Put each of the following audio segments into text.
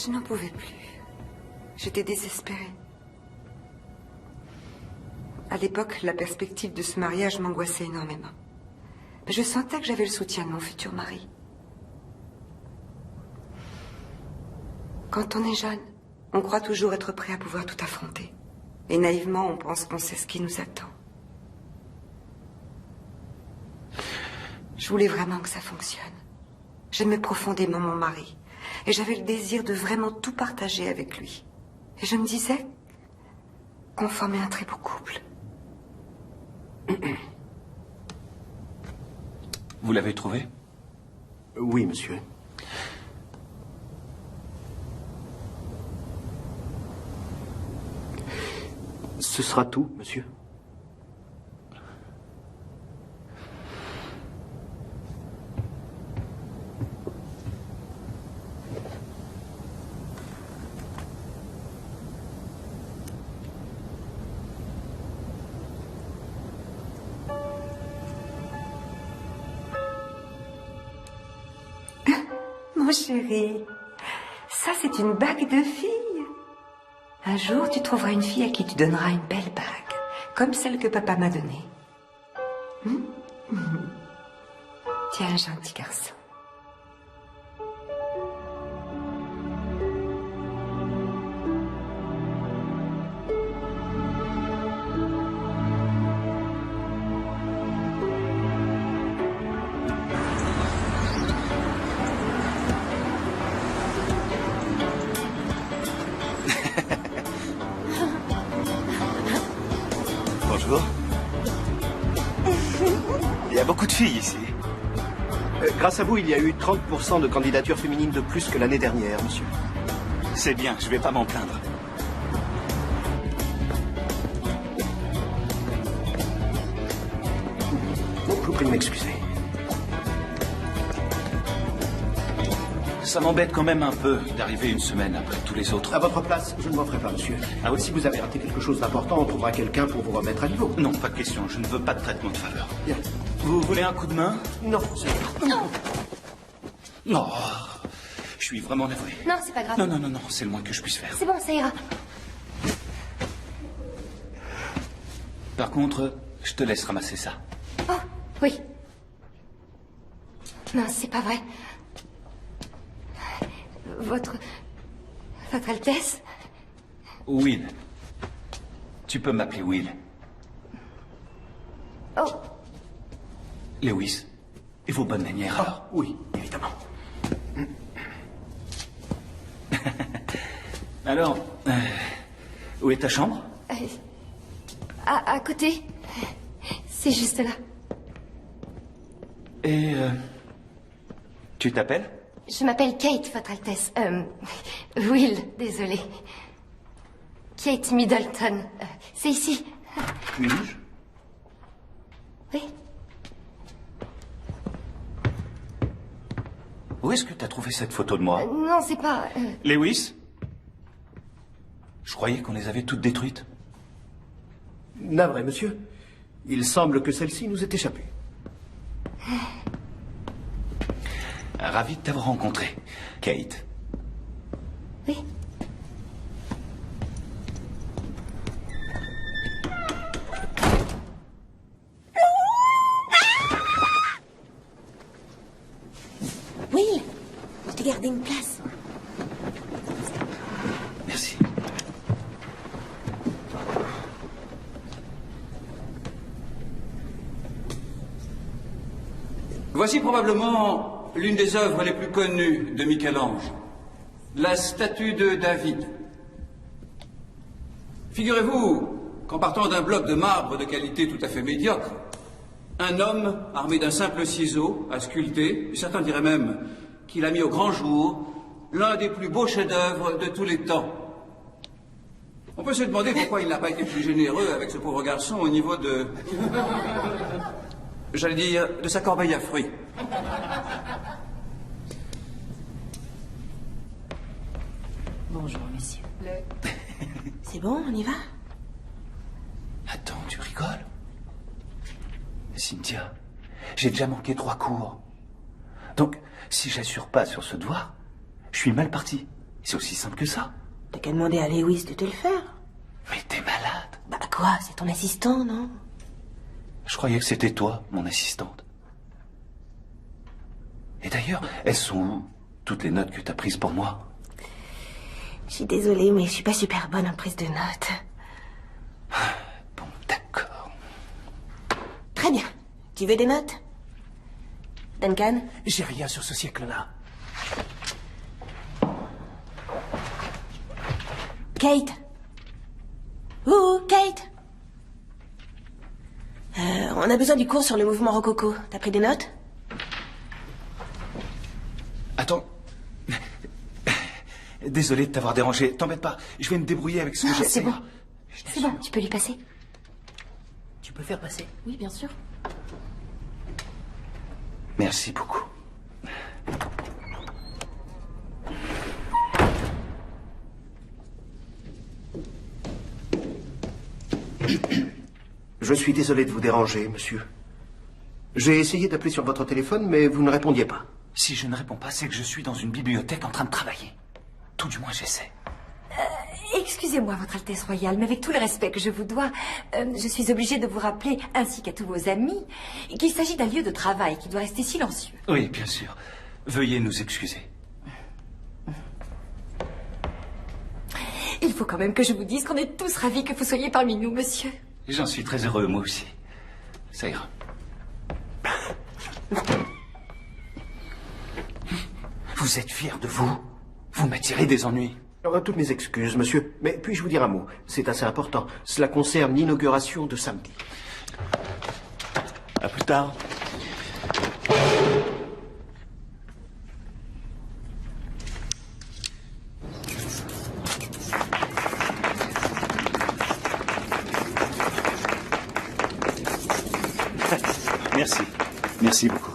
Je n'en pouvais plus. J'étais désespérée. À l'époque, la perspective de ce mariage m'angoissait énormément. Mais je sentais que j'avais le soutien de mon futur mari. Quand on est jeune, on croit toujours être prêt à pouvoir tout affronter. Et naïvement, on pense qu'on sait ce qui nous attend. Je voulais vraiment que ça fonctionne. J'aimais profondément mon mari. Et j'avais le désir de vraiment tout partager avec lui. Et je me disais qu'on formait un très beau couple. Vous l'avez trouvé? Oui, monsieur. Ce sera tout, monsieur. Mon chéri, ça c'est une bague de fille. Un jour, tu trouveras une fille à qui tu donneras une belle bague, comme celle que papa m'a donnée. Tu es un gentil garçon. Bonjour. Il y a beaucoup de filles ici. Grâce à vous, il y a eu 30% de candidatures féminines de plus que l'année dernière, monsieur. C'est bien, je vais pas m'en plaindre. Bon, je vous prie de m'excuser. Ça m'embête quand même un peu d'arriver une semaine après tous les autres. À votre place, je ne m'en ferai pas, monsieur. Ah oui? Si vous avez raté quelque chose d'important, on trouvera quelqu'un pour vous remettre à niveau. Non, pas de question, je ne veux pas de traitement de faveur. Bien. Vous voulez un coup de main? Non, c'est... Non. Je suis vraiment navré. Non, c'est pas grave. Non, non, non, non, c'est le moins que je puisse faire. C'est bon, ça ira. Par contre, je te laisse ramasser ça. Oh, oui. Non, c'est pas vrai. Votre Altesse? Will. Tu peux m'appeler Will. Oh, Lewis. Et vos bonnes manières, alors? Oui, évidemment. Alors, où est ta chambre? à côté. C'est juste là. Et tu t'appelles? Je m'appelle Kate, Votre Altesse. Will, désolé. Kate Middleton. C'est ici. Puis-je? Oui. Où est-ce que tu as trouvé cette photo de moi? Non, c'est pas... Lewis? Je croyais qu'on les avait toutes détruites. Navré, monsieur. Il semble que celle-ci nous ait échappé. Ravi de t'avoir rencontré, Kate. Oui. Will, je t'ai gardé une place. Merci. Voici probablement l'une des œuvres les plus connues de Michel-Ange, la statue de David. Figurez-vous qu'en partant d'un bloc de marbre de qualité tout à fait médiocre, un homme armé d'un simple ciseau a sculpté, certains diraient même qu'il a mis au grand jour, l'un des plus beaux chefs-d'œuvre de tous les temps. On peut se demander pourquoi il n'a pas été plus généreux avec ce pauvre garçon au niveau de... j'allais dire, de sa corbeille à fruits. Bonjour, messieurs. C'est bon, on y va? Attends, tu rigoles? Cynthia, j'ai déjà manqué 3 cours. Donc, si j'assure pas sur ce devoir, je suis mal parti. C'est aussi simple que ça. T'as qu'à demander à Lewis de te le faire. Mais t'es malade. Bah quoi, c'est ton assistant, non? Je croyais que c'était toi, mon assistante. Et d'ailleurs, elles sont où, toutes les notes que t'as prises pour moi? Je suis désolée, mais je suis pas super bonne en prise de notes. Bon, d'accord. Très bien. Tu veux des notes? Duncan? J'ai rien sur ce siècle-là. Kate? Ouh, Kate? On a besoin du cours sur le mouvement rococo. T'as pris des notes? Attends. Désolé de t'avoir dérangé. T'embête pas. Je vais me débrouiller avec ce que j'ai. C'est bon. C'est bon, tu peux lui passer. Tu peux le faire passer? Oui, bien sûr. Merci beaucoup. Je suis désolé de vous déranger, monsieur. J'ai essayé d'appeler sur votre téléphone, mais vous ne répondiez pas. Si je ne réponds pas, c'est que je suis dans une bibliothèque en train de travailler. Tout du moins, j'essaie. Excusez-moi, Votre Altesse Royale, mais avec tout le respect que je vous dois, je suis obligée de vous rappeler, ainsi qu'à tous vos amis, qu'il s'agit d'un lieu de travail qui doit rester silencieux. Oui, bien sûr. Veuillez nous excuser. Il faut quand même que je vous dise qu'on est tous ravis que vous soyez parmi nous, monsieur. J'en suis très heureux, moi aussi. Ça ira. Vous êtes fier de vous? Vous m'attirez des ennuis. Toutes mes excuses, monsieur. Mais puis-je vous dire un mot? C'est assez important. Cela concerne l'inauguration de samedi. À plus tard. Merci. Merci beaucoup.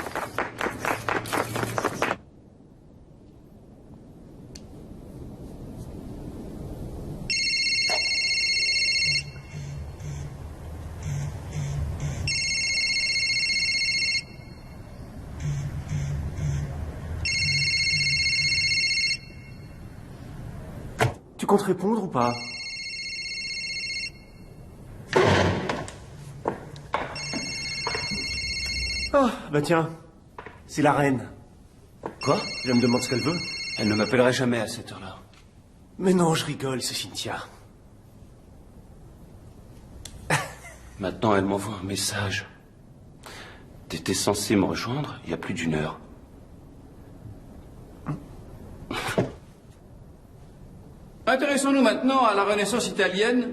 Tu comptes répondre ou pas? Oh, bah tiens. C'est la reine. Quoi? Je me demande ce qu'elle veut. Elle ne m'appellerait jamais à cette heure-là. Mais non, je rigole, c'est Cynthia. Maintenant, elle m'envoie un message. T'étais censé me rejoindre il y a plus d'1 heure. Intéressons-nous maintenant à la Renaissance italienne,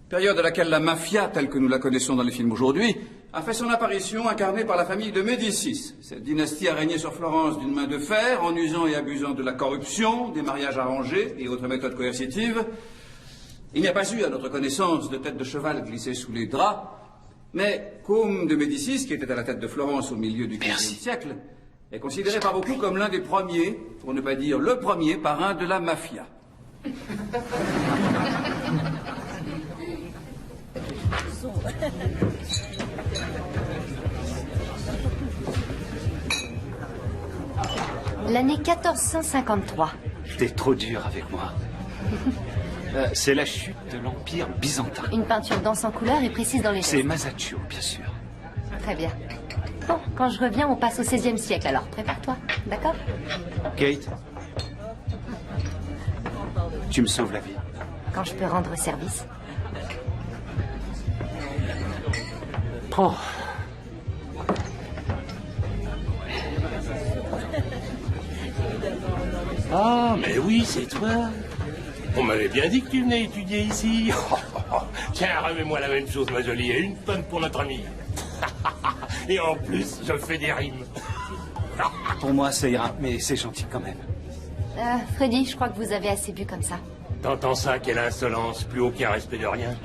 période à laquelle la mafia, telle que nous la connaissons dans les films aujourd'hui, a fait son apparition incarnée par la famille de Médicis. Cette dynastie a régné sur Florence d'une main de fer, en usant et abusant de la corruption, des mariages arrangés et autres méthodes coercitives. Il n'y a pas eu, à notre connaissance, de tête de cheval glissée sous les draps, mais Côme de Médicis, qui était à la tête de Florence au milieu du XVe siècle, est considéré par beaucoup comme l'un des premiers, pour ne pas dire le premier, parrain de la mafia. L'année 1453. T'es trop dur avec moi. C'est la chute de l'Empire byzantin. Une peinture dense en couleurs et précise dans les C'est gestes. Masaccio, bien sûr. Très bien. Bon, quand je reviens, on passe au XVIe siècle, alors prépare-toi, d'accord? Kate, tu me sauves la vie. Quand je peux rendre service. Oh. Ah, mais oui, c'est toi. On m'avait bien dit que tu venais étudier ici. Tiens, remets-moi la même chose, ma jolie, et 1 tonne pour notre ami. Et en plus, je fais des rimes. Pour moi, ça ira, mais c'est gentil quand même. Freddy, je crois que vous avez assez bu comme ça. T'entends ça, quelle insolence, plus aucun respect de rien.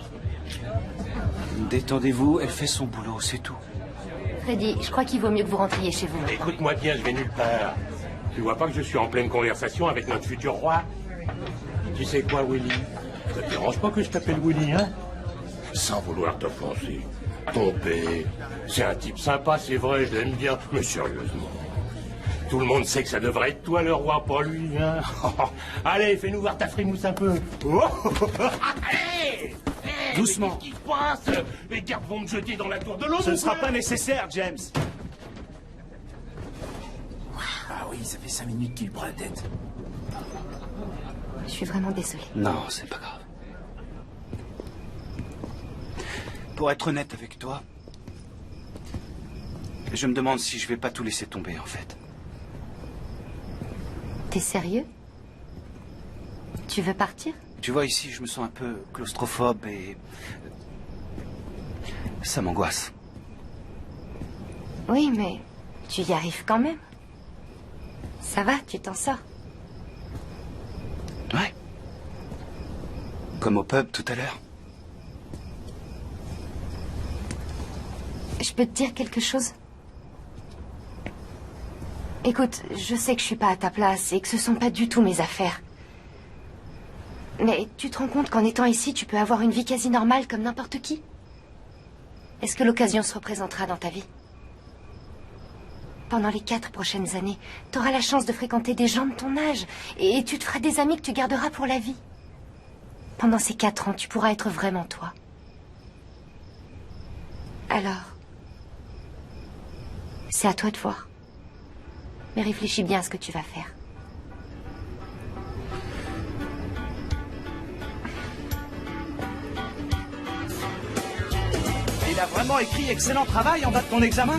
Détendez-vous, elle fait son boulot, c'est tout. Freddy, je crois qu'il vaut mieux que vous rentriez chez vous. Écoute-moi bien, je vais nulle part. Tu vois pas que je suis en pleine conversation avec notre futur roi? Tu sais quoi, Willy? Ça te dérange pas que je t'appelle Willy, hein? Sans vouloir t'offenser. Ton père, c'est un type sympa, c'est vrai, je l'aime bien. Mais sérieusement, tout le monde sait que ça devrait être toi le roi, pas lui, hein. Allez, fais-nous voir ta frimousse un peu. Allez! Doucement. Qu'est-ce qui se passe? Les gardes vont me jeter dans la tour de l'eau. Ce ne sera pas nécessaire, James. Ah oui, ça fait 5 minutes qu'il prend la tête. Je suis vraiment désolée. Non, c'est pas grave. Pour être honnête avec toi, je me demande si je vais pas tout laisser tomber, en fait. T'es sérieux? Tu veux partir? Tu vois, ici, je me sens un peu claustrophobe et... ça m'angoisse. Oui, mais tu y arrives quand même. Ça va, tu t'en sors. Ouais. Comme au pub tout à l'heure. Je peux te dire quelque chose? Écoute, je sais que je suis pas à ta place et que ce sont pas du tout mes affaires. Mais tu te rends compte qu'en étant ici, tu peux avoir une vie quasi normale comme n'importe qui? Est-ce que l'occasion se représentera dans ta vie? Pendant les 4 prochaines années, tu auras la chance de fréquenter des gens de ton âge et tu te feras des amis que tu garderas pour la vie. Pendant ces 4 ans, tu pourras être vraiment toi. Alors, c'est à toi de voir. Mais réfléchis bien à ce que tu vas faire. Il a vraiment écrit excellent travail en bas de ton examen.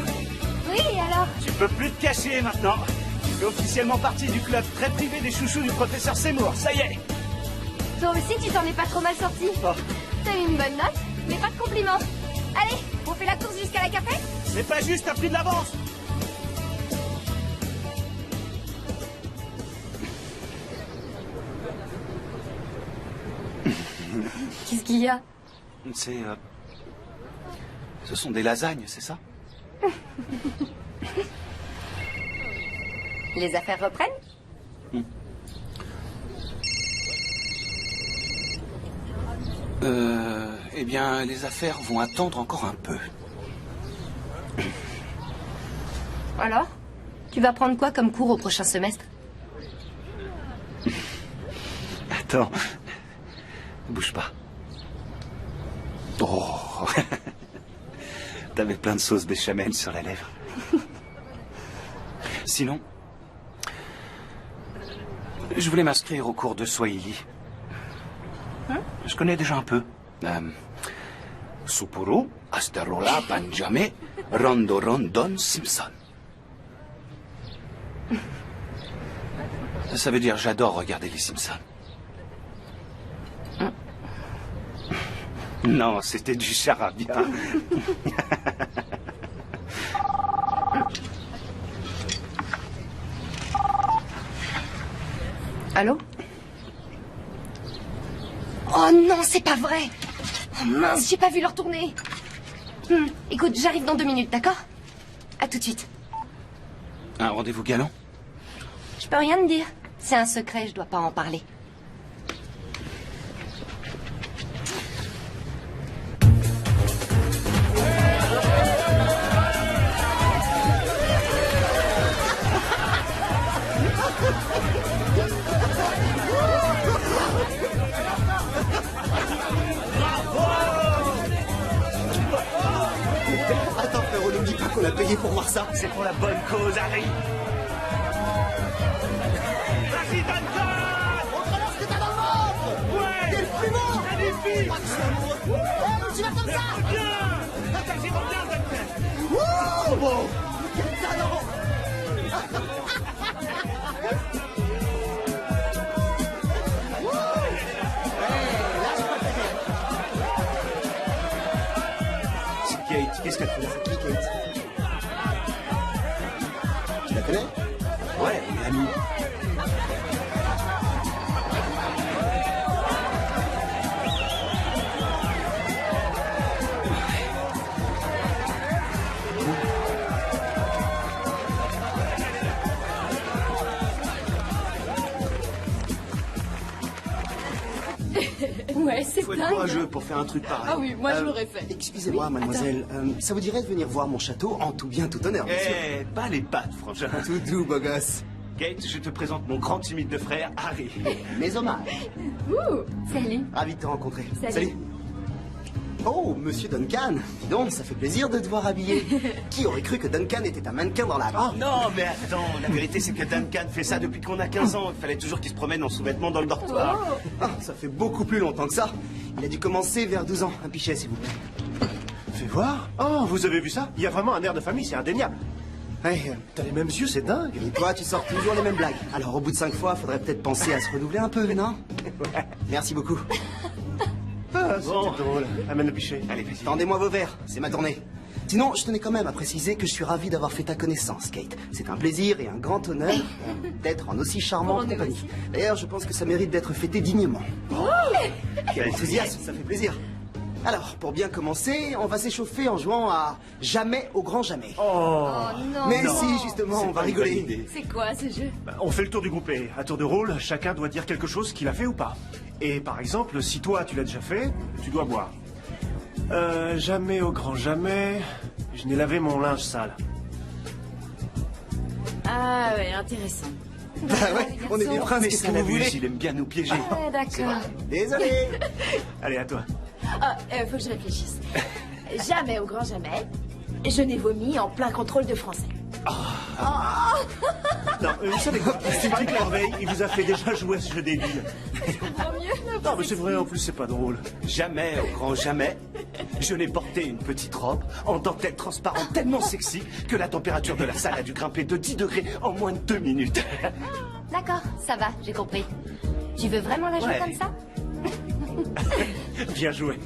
Oui, alors? Tu peux plus te cacher maintenant. Tu fais officiellement partie du club très privé des chouchous du professeur Seymour. Ça y est. Toi aussi, tu t'en es pas trop mal sorti. Oh. T'as eu une bonne note, mais pas de compliments. Allez, on fait la course jusqu'à la café? C'est pas juste, t'as pris de l'avance. Qu'est-ce qu'il y a? C'est... ce sont des lasagnes, c'est ça? Les affaires reprennent? Eh bien, les affaires vont attendre encore un peu. Alors? Tu vas prendre quoi comme cours au prochain semestre? Attends. Bouge pas. Oh. T'avais plein de sauce béchamel sur la lèvre. Sinon, je voulais m'inscrire au cours de Swahili. Je connais déjà un peu. Supuru, Astarola, Panjame, Rondo Rondon, Simpson. Ça veut dire j'adore regarder les Simpsons. Non, c'était du charabia. Allô? Oh non, c'est pas vrai! Oh mince, j'ai pas vu leur tourner. Écoute, j'arrive dans 2 minutes, d'accord? À tout de suite. Un rendez-vous galant? Je peux rien te dire. C'est un secret, je dois pas en parler. Attends, frérot, ne me dis pas qu'on a payé pour voir ça. C'est pour la bonne cause, Harry. Vas-y, donne-toi! Montre-moi ce que t'as dans le ventre! Ouais! T'es le plus beau! Magnifique! Tu vas comme ça! Bien! Vas-y, reviens, Wouh! Bon! Quel talent! C'est Kate. Qu'est-ce qu'elle fait là? C'est qui, Kate? Tu la connais? Ouais, on est amis. Ouais, c'est faut être courageux pour faire un truc pareil. Ah oui, moi je l'aurais fait. Excusez-moi, mademoiselle, ça vous dirait de venir voir mon château en tout bien, tout honneur, monsieur? Eh, pas les pattes, franchement. Tout doux, beau gosse. Kate, je te présente mon grand timide de frère, Harry. Mes hommages. Salut. Ravi de te rencontrer. Salut. Oh, monsieur Duncan. Dis donc, ça fait plaisir de te voir habillé. Qui aurait cru que Duncan était un mannequin dans la rue? Non, mais attends, la vérité c'est que Duncan fait ça depuis qu'on a 15 ans. Il fallait toujours qu'il se promène en sous-vêtements dans le dortoir. Ah, ça fait beaucoup plus longtemps que ça. Il a dû commencer vers 12 ans. Un pichet, s'il vous plaît. Fais voir. Oh, vous avez vu ça? Il y a vraiment un air de famille, c'est indéniable. Ouais, T'as les mêmes yeux, c'est dingue. et toi, tu sors toujours les mêmes blagues. Alors, au bout de 5 fois, faudrait peut-être penser à se renouveler un peu, non? Ouais. Merci beaucoup. Ah, c'était drôle. Amène le pichet. Allez, vas-y. Tendez-moi vos verres, c'est ma tournée. Sinon, je tenais quand même à préciser que je suis ravi d'avoir fait ta connaissance, Kate. C'est un plaisir et un grand honneur d'être en aussi charmante compagnie. D'ailleurs, je pense que ça mérite d'être fêté dignement. Quel enthousiasme, ça fait plaisir. Alors, pour bien commencer, on va s'échauffer en jouant à Jamais au grand jamais. Oh, non. Mais non. si, justement, on va rigoler. C'est quoi ce jeu? On fait le tour du groupé. À tour de rôle, chacun doit dire quelque chose qu'il a fait ou pas. Et par exemple, si toi tu l'as déjà fait, tu dois boire. Jamais au grand jamais, je n'ai lavé mon linge sale. Ah ouais, intéressant. Bah ouais, on est des princes, Mais qu'est-ce ça que vous l'abuse, voulez? il aime bien nous piéger. Ouais, d'accord. Désolé. Allez, à toi. Ah, faut que je réfléchisse. Jamais au grand jamais, je n'ai vomi en plein contrôle de français. Non, vous savez quoi? Patrick Larveille, il vous a fait déjà jouer à ce jeu débile. Non, mais c'est vrai, en plus, c'est pas drôle. Jamais, au grand jamais, je n'ai porté une petite robe en dentelle transparente tellement sexy que la température de la salle a dû grimper de 10 degrés en moins de 2 minutes. D'accord, ça va, j'ai compris. Tu veux vraiment la jouer Ouais. comme ça? Bien joué.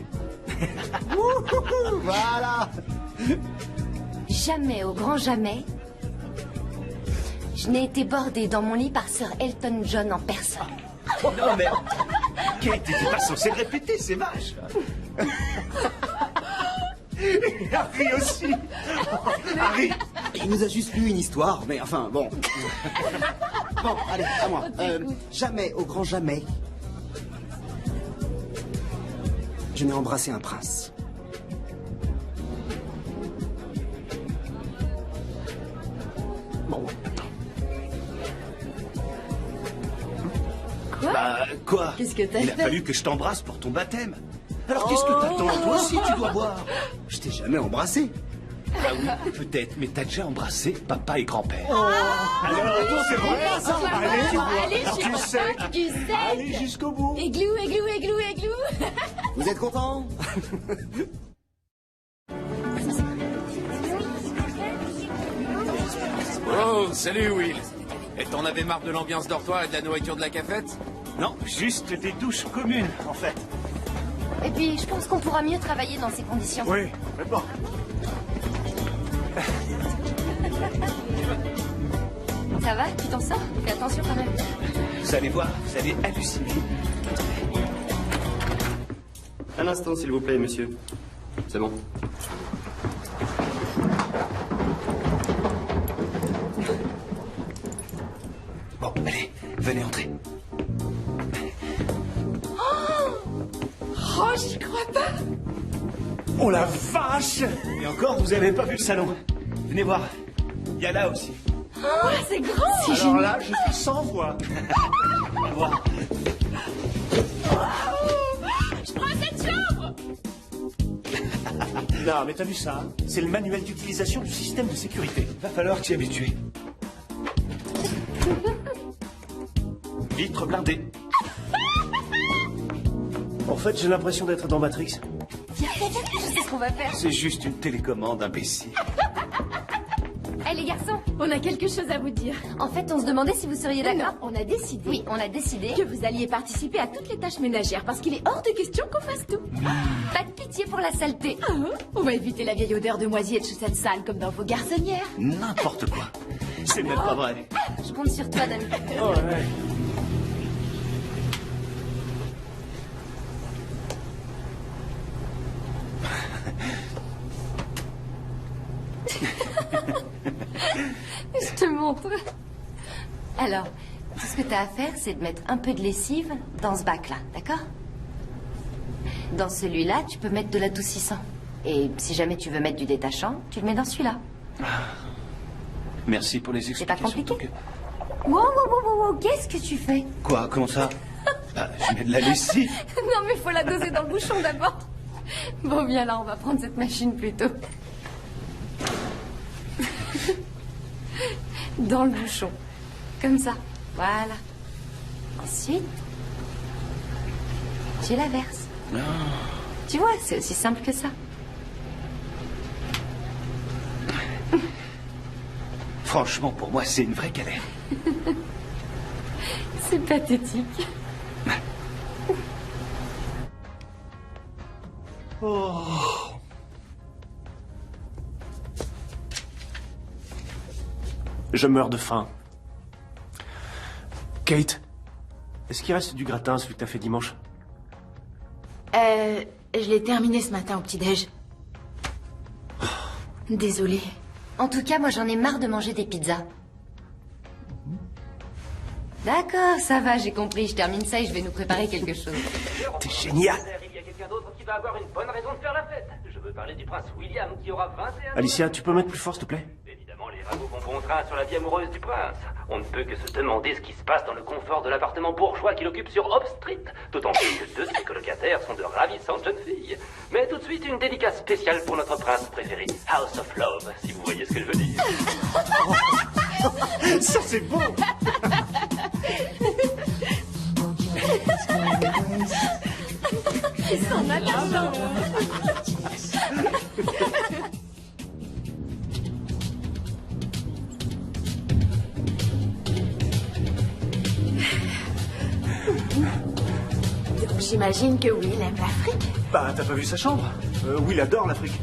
Voilà. Jamais au grand jamais, je n'ai été bordée dans mon lit par Sir Elton John en personne. Non, mais Kate, t'étais pas censée le répéter, c'est vache. Et Harry aussi. Harry. Il nous a juste lu une histoire, mais enfin, bon. Bon, allez, à moi. Jamais au grand jamais, je n'ai embrassé un prince. Bon. Quoi? Qu'est-ce que t'as Il a fait? fallu que je t'embrasse pour ton baptême. Alors qu'est-ce que t'attends? Toi aussi, tu dois boire. Je t'ai jamais embrassé. Ah oui, peut-être, mais t'as déjà embrassé papa et grand-père. Alors, c'est vrai, ça. Allez, tu vois. Allez, Alors, tu sais. du sec. Allez jusqu'au bout. Églou, églou, églou, églou. Vous êtes contents? Oh, salut Will. Et t'en avais marre de l'ambiance dortoir et de la nourriture de la cafette? Non, juste des douches communes, en fait. Et puis, je pense qu'on pourra mieux travailler dans ces conditions. Oui, complètement. Ça va? Tu t'en sors? Fais attention quand même. Vous allez voir, vous allez halluciner. Un instant, s'il vous plaît, monsieur. C'est bon. Bon, allez, venez entrer. Oh, j'y crois pas. Oh la vache! Et encore, vous avez pas vu le salon. Venez voir. Il y a là aussi. Oh, c'est grand. Alors là, je suis sans voix. On va voir. Je prends cette chambre. Non, mais t'as vu ça? C'est le manuel d'utilisation du système de sécurité. Va falloir t'y habituer. Vitre blindée. En fait, j'ai l'impression d'être dans Matrix. Viens, je sais ce qu'on va faire. C'est juste une télécommande, imbécile. Hé, les garçons, On a quelque chose à vous dire. en fait, on se demandait si vous seriez Non, d'accord. on a décidé Oui, on a décidé. que vous alliez participer à toutes les tâches ménagères parce qu'il est hors de question qu'on fasse tout. Pas de pitié pour la saleté. Ah, on va éviter la vieille odeur de moisi et de chaussettes sales comme dans vos garçonnières. N'importe quoi. C'est même pas vrai. Je compte sur toi, Dami. Oh ouais. Je te montre. Alors, tout ce que tu as à faire, c'est de mettre un peu de lessive dans ce bac-là, d'accord? Dans celui-là, tu peux mettre de l'adoucissant. Et si jamais tu veux mettre du détachant, tu le mets dans celui-là. Merci pour les C'est pas explications. compliqué. Wow, qu'est-ce que tu fais? Quoi? Comment ça? Je mets de la lessive. Non, mais faut la doser dans le bouchon d'abord. Bon, bien là, on va prendre cette machine plutôt. Dans le bouchon. Comme ça. Voilà. Ensuite, tu la verses. Tu vois, c'est aussi simple que ça. Franchement, pour moi, c'est une vraie galère. C'est pathétique. Oh. Je meurs de faim. Kate, est-ce qu'il reste du gratin, celui que t'as fait dimanche? Je l'ai terminé ce matin au petit-déj. Désolée. En tout cas, moi, j'en ai marre de manger des pizzas. D'accord, ça va, j'ai compris. Je termine ça et je vais nous préparer quelque chose. T'es génial. Il y a quelqu'un d'autre qui va avoir une bonne raison de faire la fête. Je veux parler du prince William qui aura 21 ans. Alicia, tu peux mettre plus fort, s'il te plaît? Évidemment, les ragots vont bon train sur la vie amoureuse du prince. On ne peut que se demander ce qui se passe dans le confort de l'appartement bourgeois qu'il occupe sur Hop Street. D'autant plus que deux de ses colocataires sont de ravissantes jeunes filles. Mais tout de suite, une dédicace spéciale pour notre prince préféré, House of Love, si vous voyez ce que je veux dire. Ça, c'est beau. Ils sont attachants. Donc j'imagine que Will aime l'Afrique. Bah, t'as pas vu sa chambre? Will adore l'Afrique.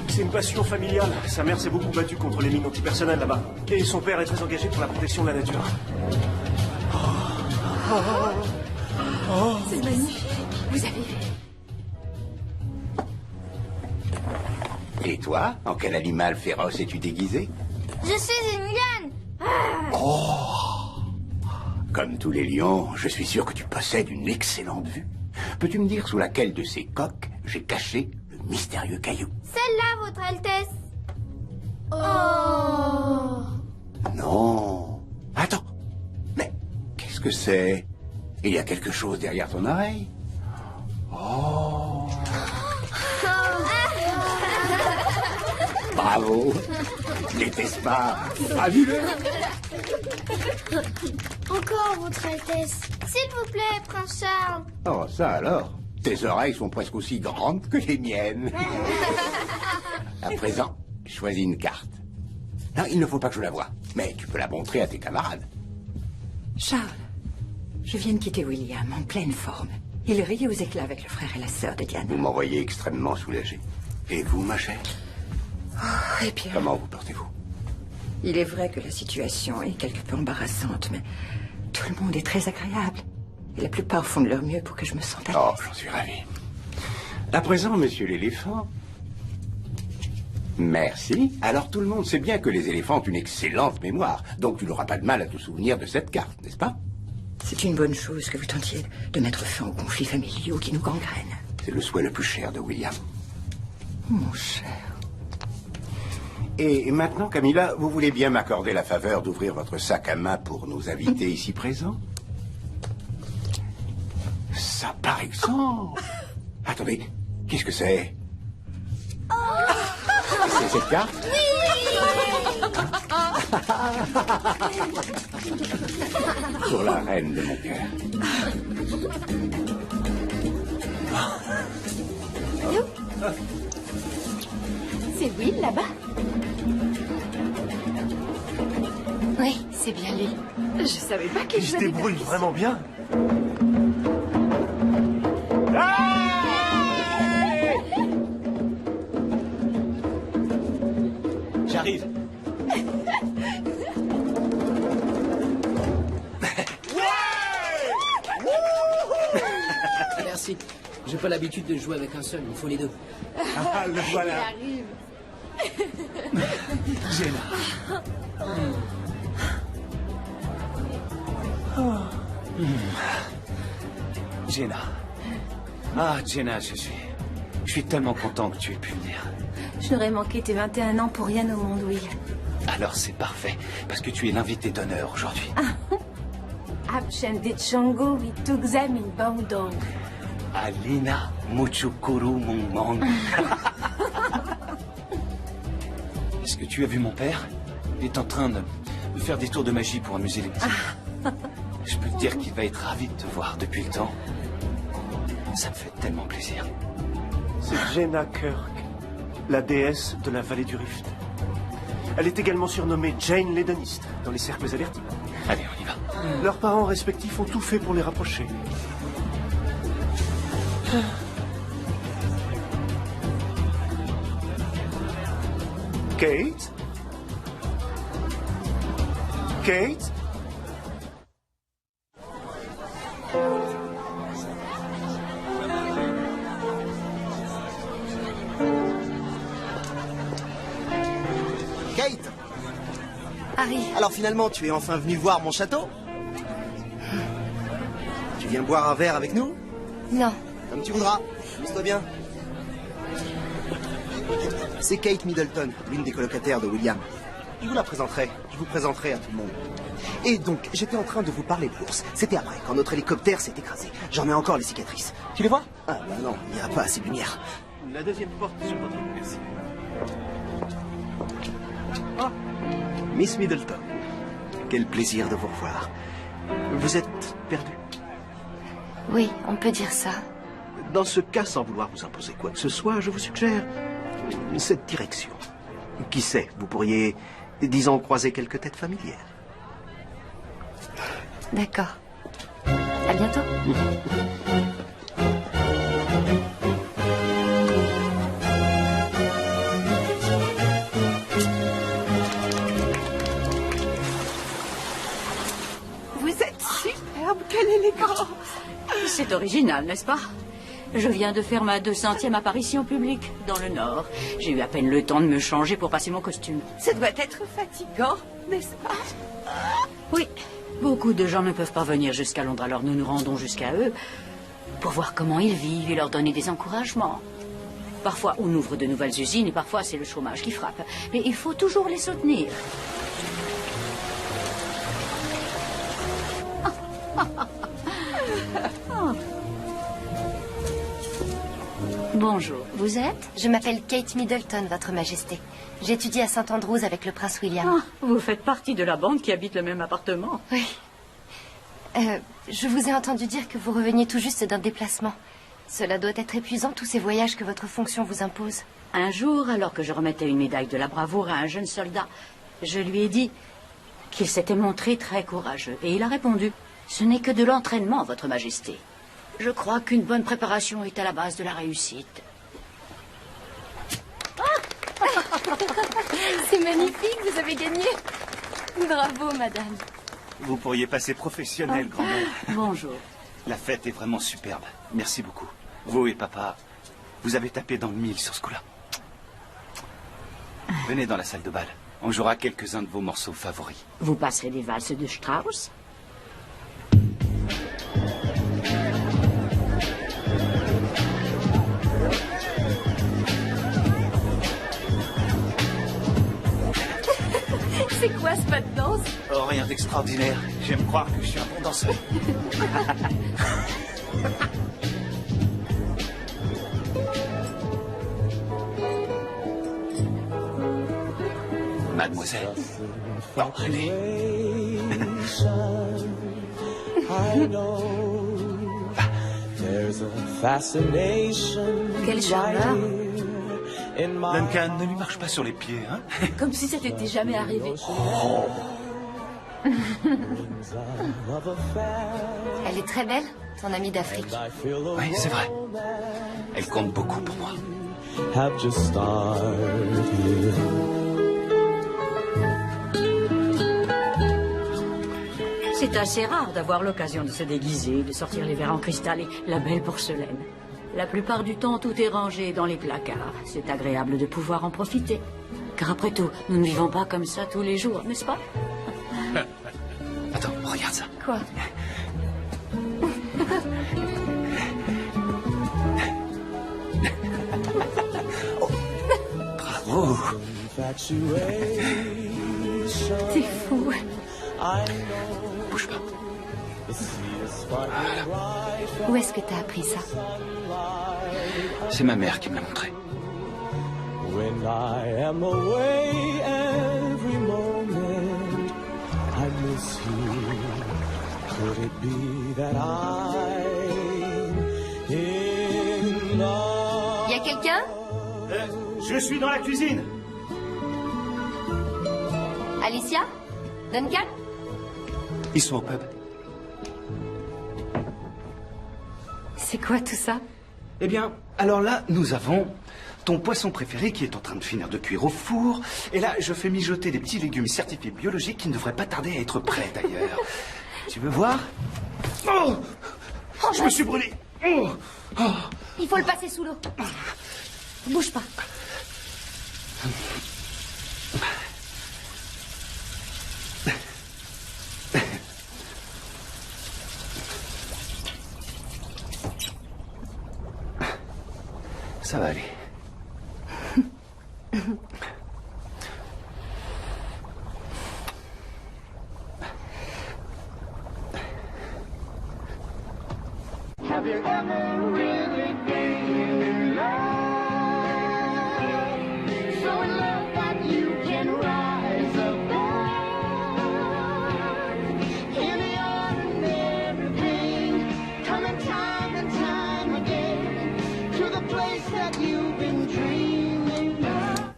C'est une passion familiale. Sa mère s'est beaucoup battue contre les mines antipersonnelles là-bas. Et son père est très engagé pour la protection de la nature. C'est magnifique. Vous avez vu? Et toi, en quel animal féroce es-tu déguisé? Je suis une lionne. Oh! Comme tous les lions, je suis sûr que tu possèdes une excellente vue. Peux-tu me dire sous laquelle de ces coques j'ai caché le mystérieux caillou? Celle-là, Votre Altesse. Oh. Non. Attends. Mais qu'est-ce que c'est? Il y a quelque chose derrière ton oreille? Oh. Bravo. N'était-ce pas fabuleux? Encore, Votre Altesse. S'il vous plaît, Prince Charles. Oh, ça alors. Tes oreilles sont presque aussi grandes que les miennes. À présent, choisis une carte. Non, il ne faut pas que je la voie, mais tu peux la montrer à tes camarades. Charles, je viens de quitter William en pleine forme. Il riait aux éclats avec le frère et la sœur de Diana. Vous m'envoyez extrêmement soulagé. Et vous, ma chère? Oh, eh bien... Comment vous portez-vous? Il est vrai que la situation est quelque peu embarrassante, mais tout le monde est très agréable. Et la plupart font de leur mieux pour que je me sente à l'aise. Oh, j'en suis ravi. À présent, monsieur l'éléphant. Merci. Alors tout le monde sait bien que les éléphants ont une excellente mémoire. Donc tu n'auras pas de mal à te souvenir de cette carte, n'est-ce pas? C'est une bonne chose que vous tentiez de mettre fin aux conflits familiaux qui nous gangrènent. C'est le souhait le plus cher de William. Mon cher. Et maintenant, Camilla, vous voulez bien m'accorder la faveur d'ouvrir votre sac à main pour nos invités ici présents? Ça, par exemple. Attendez, qu'est-ce que c'est? C'est cette carte? Pour la reine de mon cœur. C'est Will, là-bas? Oui, c'est bien lui. Je savais pas qu'il Il se débrouille vraiment bien. J'arrive. Merci. J'ai pas l'habitude de jouer avec un seul, il faut les deux. Ah, le voilà. Il arrive. Jenna. Jenna. Ah, Jenna, je suis tellement content que tu aies pu venir. Je n'aurais manqué tes 21 ans pour rien au monde, Will. Alors c'est parfait, parce que tu es l'invité d'honneur aujourd'hui. Abchen de Chongo, Witugzam in Bangdong. Alina Muchukuru Mungmong. Est-ce que tu as vu mon père? Il est en train de faire des tours de magie pour amuser les petits. Je peux te dire qu'il va être ravi de te voir depuis le temps. Ça me fait tellement plaisir. C'est Jenna Kirk, la déesse de la vallée du Rift. Elle est également surnommée Jane l'Hédoniste dans les cercles avertis. Allez, on y va. Leurs parents respectifs ont tout fait pour les rapprocher. Kate? Kate? Kate? Harry. Alors finalement, tu es enfin venu voir mon château? Tu viens boire un verre avec nous? Non. Comme tu voudras. Amuse-toi bien. C'est Kate Middleton, l'une des colocataires de William. Je vous la présenterai. Je vous présenterai à tout le monde. Et donc, j'étais en train de vous parler de l'ours. C'était après, quand notre hélicoptère s'est écrasé. J'en ai encore les cicatrices. Tu les vois? Ah bah non, il n'y a pas assez de lumière. La deuxième porte sur votre... Merci. Ah, Miss Middleton. Quel plaisir de vous revoir. Vous êtes perdue? Oui, on peut dire ça. Dans ce cas, sans vouloir vous imposer quoi que ce soit, je vous suggère cette direction. Qui sait, vous pourriez, disons, croiser quelques têtes familières. D'accord. À bientôt. Vous êtes superbe, quelle élégance! C'est original, n'est-ce pas? Je viens de faire ma 200e apparition publique dans le Nord. J'ai eu à peine le temps de me changer pour passer mon costume. Ça doit être fatigant, n'est-ce pas? Oui, beaucoup de gens ne peuvent pas venir jusqu'à Londres, alors nous nous rendons jusqu'à eux pour voir comment ils vivent et leur donner des encouragements. Parfois, on ouvre de nouvelles usines et parfois, c'est le chômage qui frappe. Mais il faut toujours les soutenir. Bonjour, vous êtes? Je m'appelle Kate Middleton, Votre Majesté. J'étudie à St Andrews avec le prince William. Vous faites partie de la bande qui habite le même appartement. Oui. Je vous ai entendu dire que vous reveniez tout juste d'un déplacement. Cela doit être épuisant, tous ces voyages que votre fonction vous impose. Un jour, alors que je remettais une médaille de la bravoure à un jeune soldat, je lui ai dit qu'il s'était montré très courageux. Et il a répondu, « Ce n'est que de l'entraînement, Votre Majesté. Je crois qu'une bonne préparation est à la base de la réussite. » C'est magnifique, vous avez gagné. Bravo, madame. Vous pourriez passer professionnel, grand-mère. Bonjour. La fête est vraiment superbe. Merci beaucoup. Vous et papa, vous avez tapé dans le mille sur ce coup-là. Venez dans la salle de bal. On jouera quelques-uns de vos morceaux favoris. Vous passerez les valses de Strauss? C'est quoi ce pas de danse? Oh, rien d'extraordinaire. J'aime croire que je suis un bon danseur. Mademoiselle. Bon, allez. Quel charmeur. Duncan, ne lui marche pas sur les pieds, hein? Comme si ça t'était jamais arrivé. Oh. Elle est très belle, ton amie d'Afrique. Oui, c'est vrai. Elle compte beaucoup pour moi. C'est assez rare d'avoir l'occasion de se déguiser, de sortir les verres en cristal et la belle porcelaine. La plupart du temps, tout est rangé dans les placards. C'est agréable de pouvoir en profiter. Car après tout, nous ne vivons pas comme ça tous les jours, n'est-ce pas? Attends, regarde ça. Quoi? Bravo. T'es fou. Bouge pas. Où est-ce que t'as appris ça? C'est ma mère qui me l'a montré. When I am away every moment, I miss you. Could it be that I'm in love? Y a quelqu'un? Je suis dans la cuisine. Alicia? Duncan? Ils sont au pub. C'est quoi tout ça? Eh bien, alors là, nous avons ton poisson préféré qui est en train de finir de cuire au four. Et là, je fais mijoter des petits légumes certifiés biologiques qui ne devraient pas tarder à être prêts d'ailleurs. Tu veux voir? Oh, je me suis brûlé. Oh. Il faut le passer sous l'eau. Bouge pas. Ça va aller. Have you ever really been in love? So in love that you can rise above any ordinary thing, coming time and time again to the place that you've been dreaming of.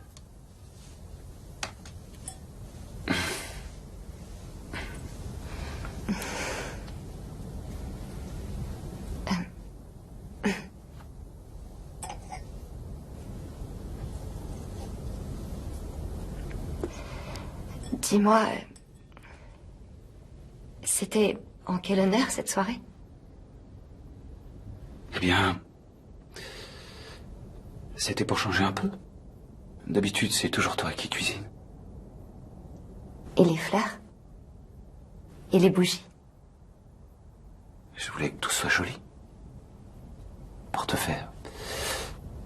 Dis-moi, c'était en quel honneur cette soirée? Eh bien, c'était pour changer un peu. D'habitude, c'est toujours toi qui cuisines. Et les fleurs? Et les bougies? Je voulais que tout soit joli. Pour te faire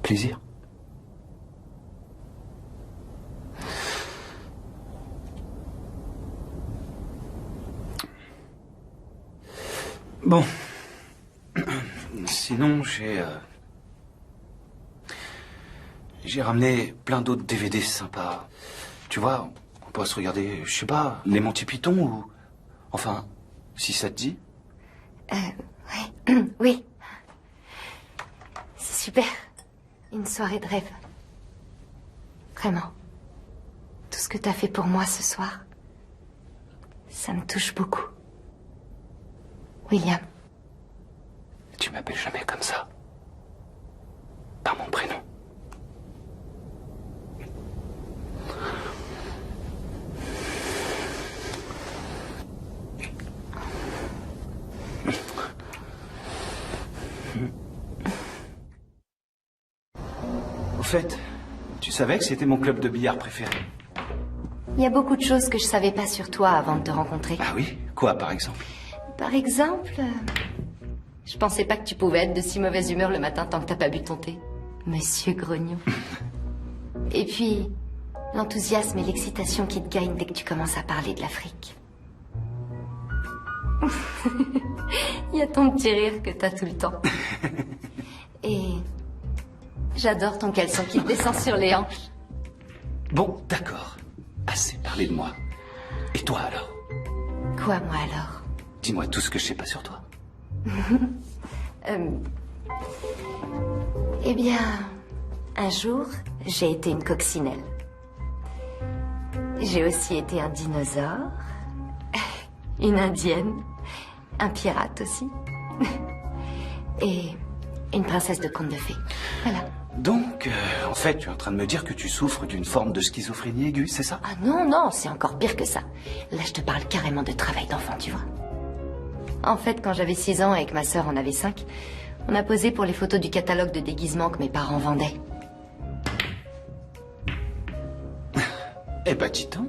plaisir. Bon. Sinon, j'ai ramené plein d'autres DVD sympas. Tu vois, on pourrait se regarder, je sais pas, les Monty Python ou... Enfin, si ça te dit. Oui. Oui. C'est super. Une soirée de rêve. Vraiment. Tout ce que t'as fait pour moi ce soir, ça me touche beaucoup. William. Tu m'appelles jamais comme ça. Par mon prénom. Au fait, tu savais que c'était mon club de billard préféré? Il y a beaucoup de choses que je savais pas sur toi avant de te rencontrer. Ah oui? Quoi, par exemple? Par exemple, je pensais pas que tu pouvais être de si mauvaise humeur le matin tant que t'as pas bu ton thé. Monsieur Grognon. Et puis, l'enthousiasme et l'excitation qui te gagnent dès que tu commences à parler de l'Afrique. Il y a ton petit rire que t'as tout le temps. Et j'adore ton caleçon qui te descend sur les hanches. Bon, d'accord. Assez parlé de moi. Et toi alors? Quoi, moi alors? Dis-moi tout ce que je sais pas sur toi. Eh bien, un jour, j'ai été une coccinelle. J'ai aussi été un dinosaure, une indienne, un pirate aussi, et une princesse de conte de fées. Voilà. Donc, en fait, tu es en train de me dire que tu souffres d'une forme de schizophrénie aiguë, c'est ça? Ah non, non, c'est encore pire que ça. Là, je te parle carrément de travail d'enfant, tu vois. En fait, quand j'avais 6 ans et que ma sœur en avait 5, on a posé pour les photos du catalogue de déguisement que mes parents vendaient. Eh ben, dis donc,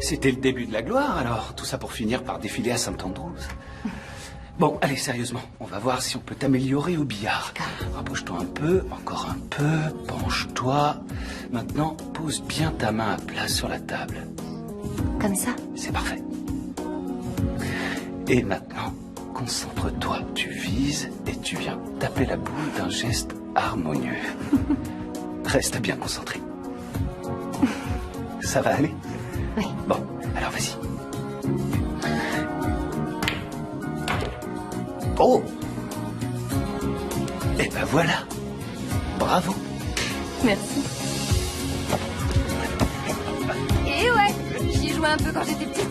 c'était le début de la gloire, alors. Tout ça pour finir par défiler à Saint-Andrews. Bon, allez, sérieusement, on va voir si on peut t'améliorer au billard. Rapproche-toi un peu, encore un peu, penche-toi. Maintenant, pose bien ta main à plat sur la table. Comme ça? C'est parfait. Et maintenant, concentre-toi. Tu vises et tu viens taper la boule d'un geste harmonieux. Reste bien concentré. Ça va aller? Oui. Bon, alors vas-y. Oh! Et ben voilà. Bravo. Merci. Et ouais, j'y jouais un peu quand j'étais petite.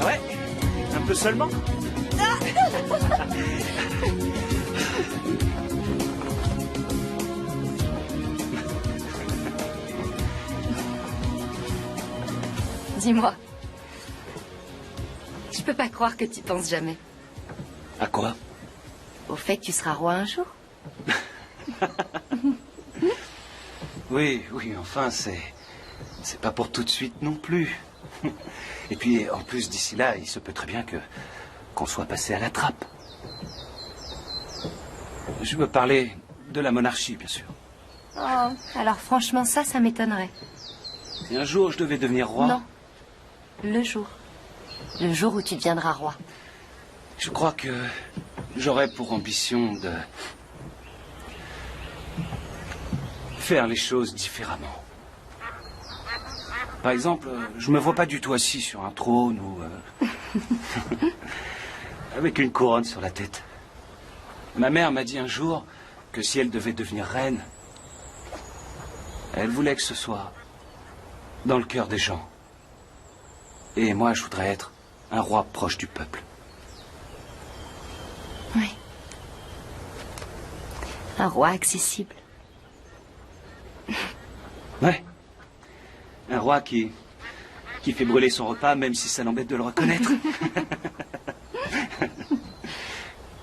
Ah ouais? Un peu seulement? Dis-moi. Je peux pas croire que tu penses jamais. À quoi? Au fait que tu seras roi un jour. Oui, enfin, c'est pas pour tout de suite non plus. Et puis, en plus, d'ici là, il se peut très bien qu'on soit passé à la trappe. Je veux parler de la monarchie, bien sûr. Oh, alors franchement, ça m'étonnerait. Si un jour je devais devenir roi... Non. Le jour. Le jour où tu deviendras roi. Je crois que j'aurais pour ambition de faire les choses différemment. Par exemple, je me vois pas du tout assis sur un trône ou avec une couronne sur la tête. Ma mère m'a dit un jour que si elle devait devenir reine, elle voulait que ce soit dans le cœur des gens. Et moi, je voudrais être un roi proche du peuple. Oui. Un roi accessible. Ouais. Un roi qui fait brûler son repas, même si ça l'embête de le reconnaître.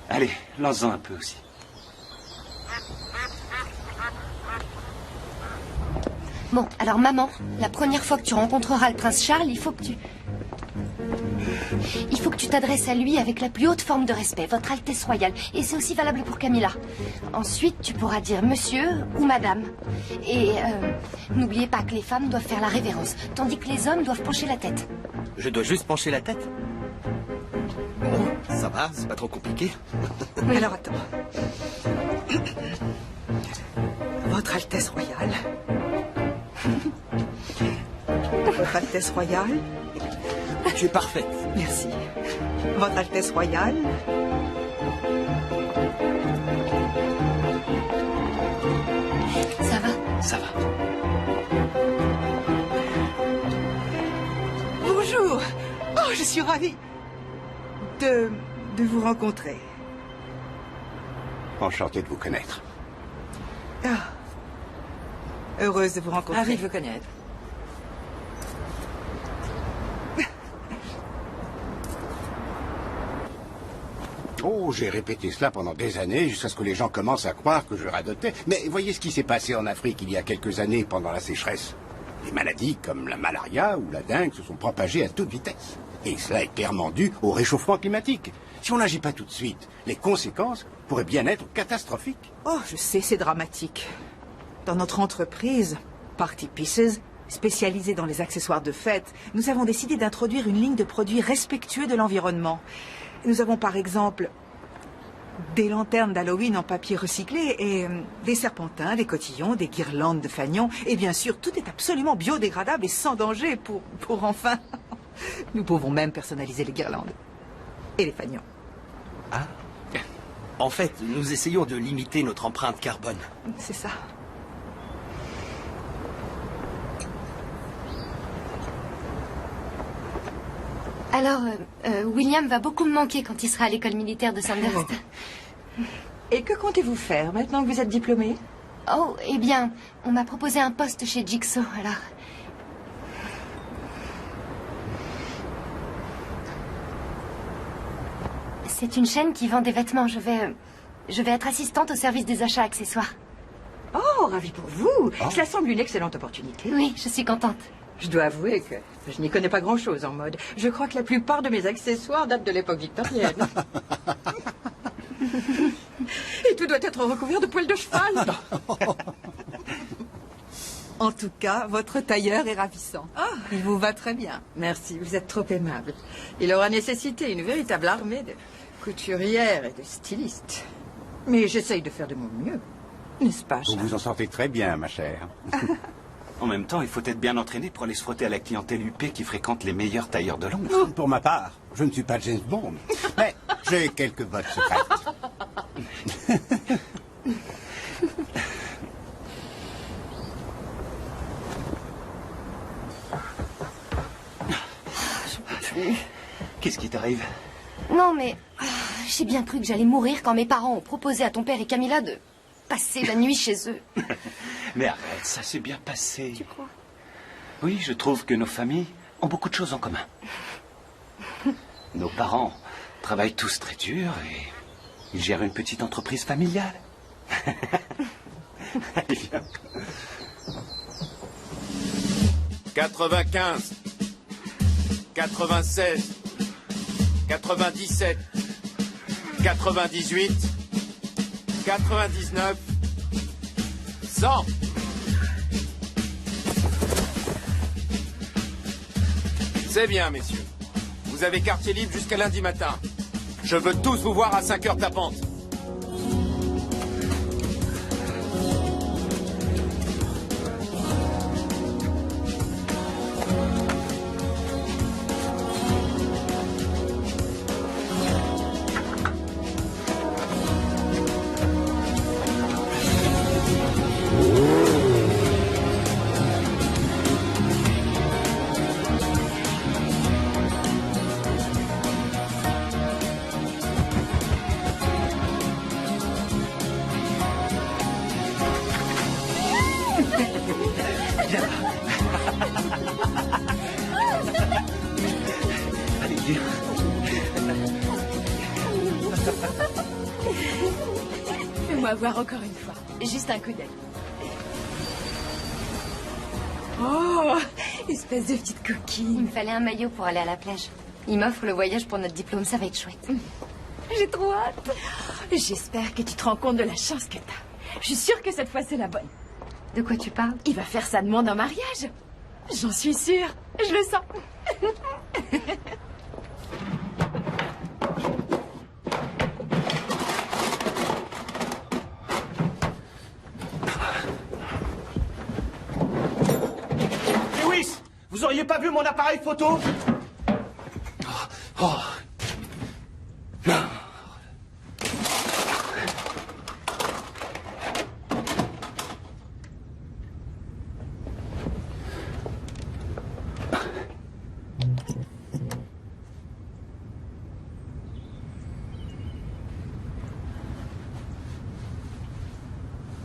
Allez, lance-en un peu aussi. Bon, alors maman, la première fois que tu rencontreras le prince Charles, il faut que tu t'adresses à lui avec la plus haute forme de respect, votre Altesse royale. Et c'est aussi valable pour Camilla. Ensuite, tu pourras dire monsieur ou madame. Et n'oubliez pas que les femmes doivent faire la révérence, tandis que les hommes doivent pencher la tête. Je dois juste pencher la tête? Bon, ça va, c'est pas trop compliqué. Alors attends. Votre Altesse royale. Votre Altesse royale. Tu es parfaite. Merci. Votre Altesse royale. Ça va? Ça va. Bonjour. Oh, je suis ravie de vous rencontrer. Enchanté de vous connaître. Ah. Heureuse de vous rencontrer. Ravi de vous connaître. Oh, j'ai répété cela pendant des années jusqu'à ce que les gens commencent à croire que je radotais. Mais voyez ce qui s'est passé en Afrique il y a quelques années pendant la sécheresse. Des maladies comme la malaria ou la dengue se sont propagées à toute vitesse. Et cela est clairement dû au réchauffement climatique. Si on n'agit pas tout de suite, les conséquences pourraient bien être catastrophiques. Oh, je sais, c'est dramatique. Dans notre entreprise, Party Pieces, spécialisée dans les accessoires de fête, nous avons décidé d'introduire une ligne de produits respectueux de l'environnement. Nous avons par exemple des lanternes d'Halloween en papier recyclé et des serpentins, des cotillons, des guirlandes de fanions. Et bien sûr, tout est absolument biodégradable et sans danger pour enfin... Nous pouvons même personnaliser les guirlandes et les fanions. Ah. En fait, nous essayons de limiter notre empreinte carbone. C'est ça. Alors, William va beaucoup me manquer quand il sera à l'école militaire de Sandhurst. Et que comptez-vous faire maintenant que vous êtes diplômé? Oh, eh bien, on m'a proposé un poste chez Jigsaw, alors... C'est une chaîne qui vend des vêtements. Je vais être assistante au service des achats accessoires. Oh, ravi pour vous. Cela semble une excellente opportunité. Oui, je suis contente. Je dois avouer que je n'y connais pas grand-chose en mode. Je crois que la plupart de mes accessoires datent de l'époque victorienne. Et tout doit être recouvert de poils de cheval. En tout cas, votre tailleur est ravissant. Il vous va très bien. Merci, vous êtes trop aimable. Il aura nécessité une véritable armée de couturières et de stylistes. Mais j'essaye de faire de mon mieux. N'est-ce pas, Vous vous en sortez très bien, ma chère. En même temps, il faut être bien entraîné pour aller se frotter à la clientèle huppée qui fréquente les meilleurs tailleurs de Londres. Pour ma part, je ne suis pas James Bond, mais j'ai quelques bottes secrètes. Qu'est-ce qui t'arrive? Non, mais j'ai bien cru que j'allais mourir quand mes parents ont proposé à ton père et Camilla de passer la nuit chez eux. Mais arrête, ça s'est bien passé. Tu crois? Oui, je trouve que nos familles ont beaucoup de choses en commun. Nos parents travaillent tous très dur et ils gèrent une petite entreprise familiale. Allez, viens. 95, 96, 97, 98, 99, 100. C'est bien, messieurs. Vous avez quartier libre jusqu'à lundi matin. Je veux tous vous voir à 5 heures tapantes. Allez, viens. Fais-moi voir encore une fois. Juste un coup d'œil. Oh, espèce de petite coquine. Il me fallait un maillot pour aller à la plage. Il m'offre le voyage pour notre diplôme, ça va être chouette. J'ai trop hâte. J'espère que tu te rends compte de la chance que t'as. Je suis sûre que cette fois c'est la bonne. De quoi tu parles? Il va faire sa demande en mariage. J'en suis sûre. Je le sens. Lewis, vous auriez pas vu mon appareil photo? Oh.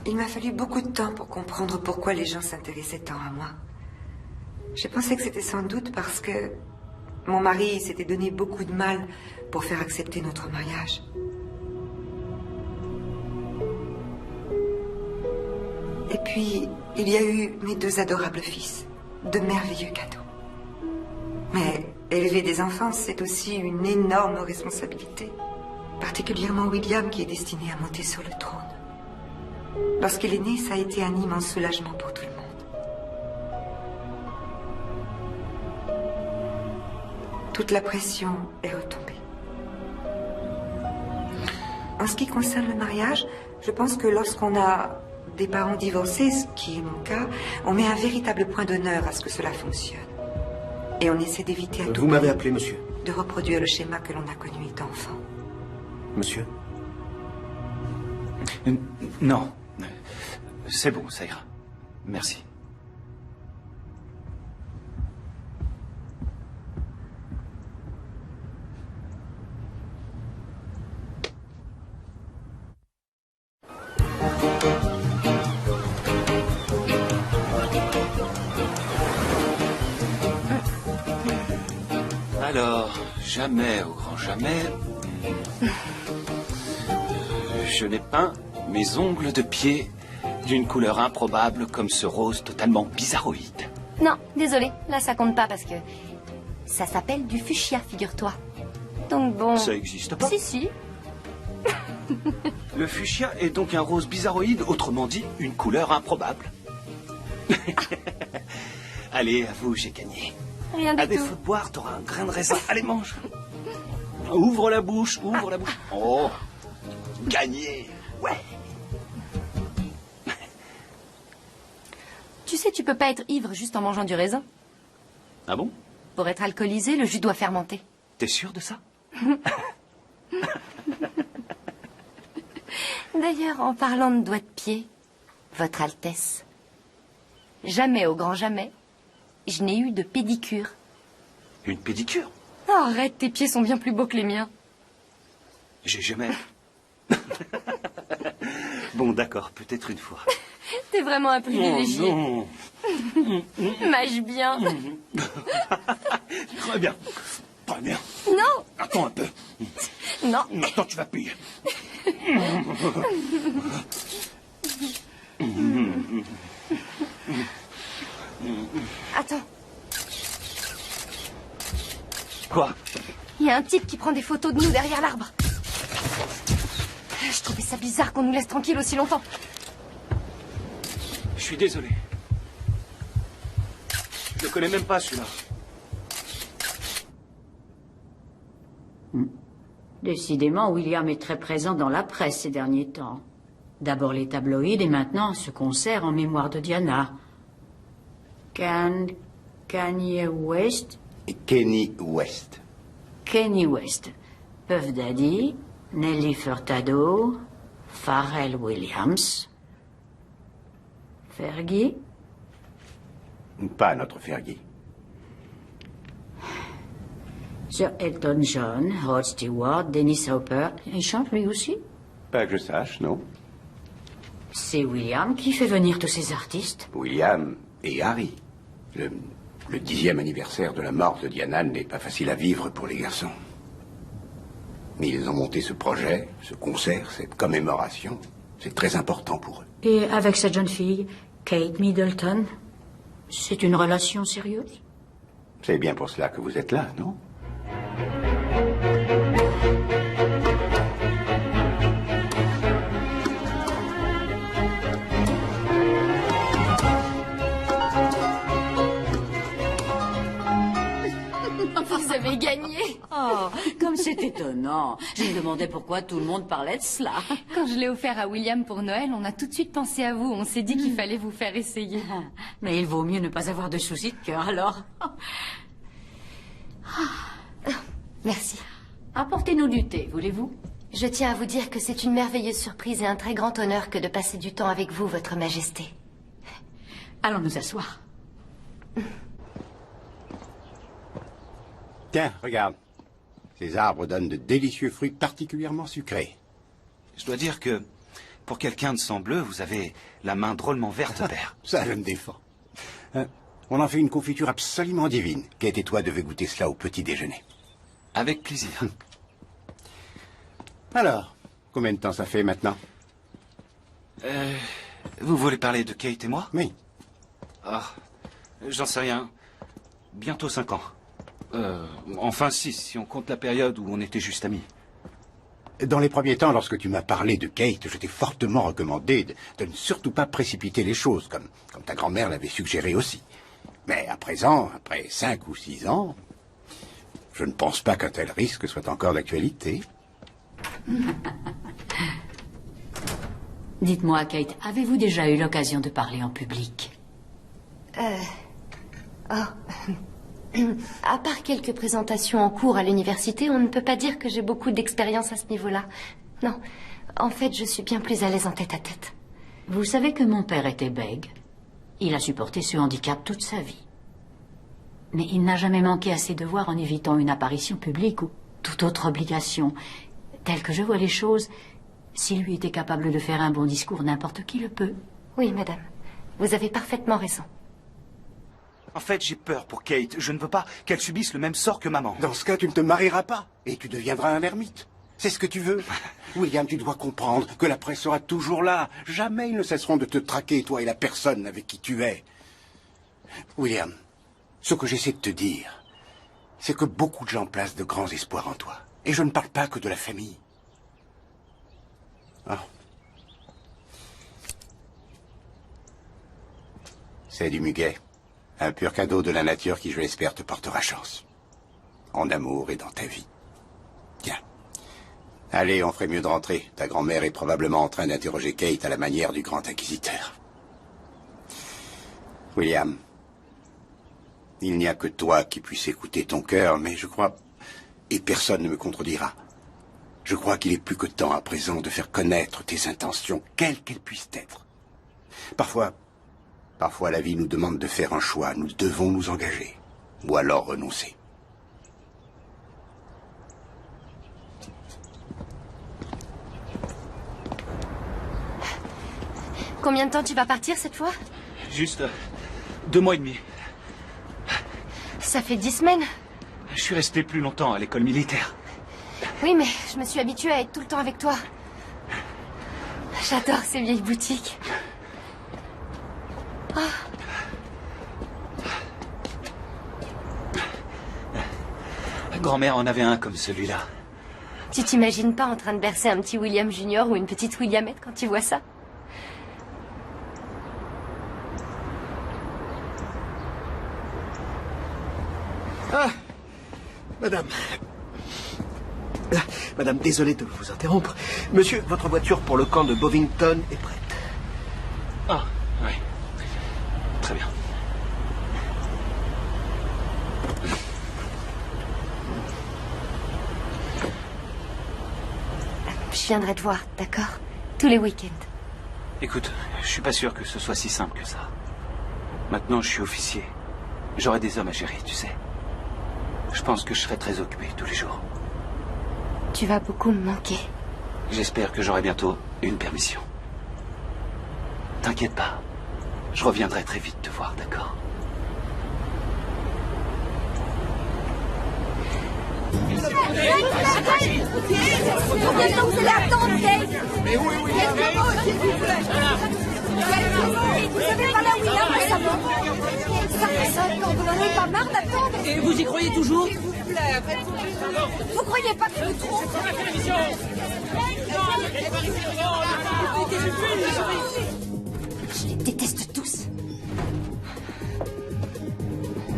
Il m'a fallu beaucoup de temps pour comprendre pourquoi les gens s'intéressaient tant à moi. J'ai pensé que c'était sans doute parce que mon mari s'était donné beaucoup de mal pour faire accepter notre mariage. Et puis, il y a eu mes 2 adorables fils, de merveilleux cadeaux. Mais élever des enfants, c'est aussi une énorme responsabilité. Particulièrement William, qui est destiné à monter sur le trône. Lorsqu'il est né, ça a été un immense soulagement pour tout le monde. Toute la pression est retombée. En ce qui concerne le mariage, je pense que lorsqu'on a des parents divorcés, ce qui est mon cas, on met un véritable point d'honneur à ce que cela fonctionne. Et on essaie d'éviter à tout Vous m'avez prix appelé, monsieur. de reproduire le schéma que l'on a connu étant enfant. Monsieur? Non. C'est bon, ça ira. Merci. Alors, jamais, au grand jamais, je n'ai peint mes ongles de pied d'une couleur improbable comme ce rose totalement bizarroïde. Non, désolé, là ça compte pas parce que ça s'appelle du fuchsia, figure-toi. Donc bon... Ça existe pas? Si, si. Le fuchsia est donc un rose bizarroïde, autrement dit, une couleur improbable. Allez, avoue, j'ai gagné. Rien À du tout. défaut de boire, t'auras un grain de raisin. Allez, mange. Ouvre la bouche, ouvre la bouche. Oh, gagné. Ouais. Tu sais, tu peux pas être ivre juste en mangeant du raisin. Ah bon? Pour être alcoolisé, le jus doit fermenter. T'es sûr de ça? D'ailleurs, en parlant de doigts de pied, Votre Altesse, jamais, au grand jamais, je n'ai eu de pédicure. Une pédicure? Oh, arrête, tes pieds sont bien plus beaux que les miens. J'ai jamais... Bon, d'accord, peut-être une fois. T'es vraiment un privilégié. Oh, non. Mâche bien. Très bien. Très bien. Non. Attends un peu. Non. Maintenant, tu vas payer. Attends, Quoi? il y a un type qui prend des photos de nous derrière l'arbre. Je trouvais ça bizarre qu'on nous laisse tranquille aussi longtemps. Je suis désolé. Je le connais même pas, celui-là. Décidément, William est très présent dans la presse ces derniers temps. D'abord les tabloïds et maintenant ce concert en mémoire de Diana. Kanye West, Kenny West. Kanye West, Puff Daddy, Nelly Furtado, Pharrell Williams, Fergie. Pas notre Fergie. Sir Elton John, Rod Stewart, Dennis Hopper. Il chante lui aussi? Pas que je sache, non. C'est William qui fait venir tous ces artistes. William et Harry. Le 10e anniversaire de la mort de Diana n'est pas facile à vivre pour les garçons. Mais ils ont monté ce projet, ce concert, cette commémoration. C'est très important pour eux. Et avec cette jeune fille, Kate Middleton, c'est une relation sérieuse? C'est bien pour cela que vous êtes là, non? Vous avez gagné. Oh, comme c'est étonnant. Je me demandais pourquoi tout le monde parlait de cela. Quand je l'ai offert à William pour Noël, on a tout de suite pensé à vous. On s'est dit qu'il fallait vous faire essayer. Mais il vaut mieux ne pas avoir de soucis de cœur, alors. Merci. Apportez-nous du thé, voulez-vous? Je tiens à vous dire que c'est une merveilleuse surprise et un très grand honneur que de passer du temps avec vous, Votre Majesté. Allons nous asseoir. Tiens, regarde. Ces arbres donnent de délicieux fruits particulièrement sucrés. Je dois dire que, pour quelqu'un de sang bleu, vous avez la main drôlement verte, père. Ça, je me défends. On en fait une confiture absolument divine. Kate et toi devez goûter cela au petit déjeuner. Avec plaisir. Alors, combien de temps ça fait maintenant? Vous voulez parler de Kate et moi? Oui. Ah, j'en sais rien. Bientôt 5 ans. Enfin 6, si on compte la période où on était juste amis. Dans les premiers temps, lorsque tu m'as parlé de Kate, je t'ai fortement recommandé de ne surtout pas précipiter les choses, comme ta grand-mère l'avait suggéré aussi. Mais à présent, après 5 ou 6 ans, je ne pense pas qu'un tel risque soit encore d'actualité. Dites-moi, Kate, avez-vous déjà eu l'occasion de parler en public? À part quelques présentations en cours à l'université, on ne peut pas dire que j'ai beaucoup d'expérience à ce niveau-là. Non, en fait, je suis bien plus à l'aise en tête-à-tête. Vous savez que mon père était bègue. Il a supporté ce handicap toute sa vie. Mais il n'a jamais manqué à ses devoirs en évitant une apparition publique ou toute autre obligation. Tel que je vois les choses, s'il lui était capable de faire un bon discours, n'importe qui le peut. Oui, madame. Vous avez parfaitement raison. En fait, j'ai peur pour Kate. Je ne veux pas qu'elle subisse le même sort que maman. Dans ce cas, tu ne te marieras pas et tu deviendras un ermite. C'est ce que tu veux. William, tu dois comprendre que la presse sera toujours là. Jamais ils ne cesseront de te traquer, toi et la personne avec qui tu es. William, ce que j'essaie de te dire, c'est que beaucoup de gens placent de grands espoirs en toi. Et je ne parle pas que de la famille. Ah. C'est du muguet. Un pur cadeau de la nature qui, je l'espère, te portera chance. En amour et dans ta vie. Tiens. Allez, on ferait mieux de rentrer. Ta grand-mère est probablement en train d'interroger Kate à la manière du grand inquisiteur. William, il n'y a que toi qui puisse écouter ton cœur, mais je crois, et personne ne me contredira, je crois qu'il est plus que temps à présent de faire connaître tes intentions, quelles qu'elles puissent être. Parfois la vie nous demande de faire un choix, nous devons nous engager, ou alors renoncer. Combien de temps tu vas partir cette fois? Juste 2 mois et demi. Ça fait 10 semaines. Je suis resté plus longtemps à l'école militaire. Oui, mais je me suis habituée à être tout le temps avec toi. J'adore ces vieilles boutiques. Oh. Ma grand-mère en avait un comme celui-là. Tu t'imagines pas en train de bercer un petit William Junior ou une petite Williamette quand tu vois ça? Ah, madame. Madame, désolé de vous interrompre. Monsieur, votre voiture pour le camp de Bovington est prête. Ah, oui. Très bien. Je viendrai te voir, d'accord? Tous les week-ends. Écoute, je suis pas sûr que ce soit si simple que ça. Maintenant, je suis officier. J'aurai des hommes à gérer, tu sais. Je pense que je serai très occupé tous les jours. Tu vas beaucoup me manquer. J'espère que j'aurai bientôt une permission. T'inquiète pas. Je reviendrai très vite te voir, d'accord? Combien de temps vous allez attendre, Kate? Mais oui, quelques mots, s'il vous plaît. Vous savez pas là où il est récemment? Ça fait 5 ans, vous n'en avez pas marre d'attendre? Et vous y croyez toujours? S'il vous plaît, vous croyez pas que je me trompe? Je les déteste tous.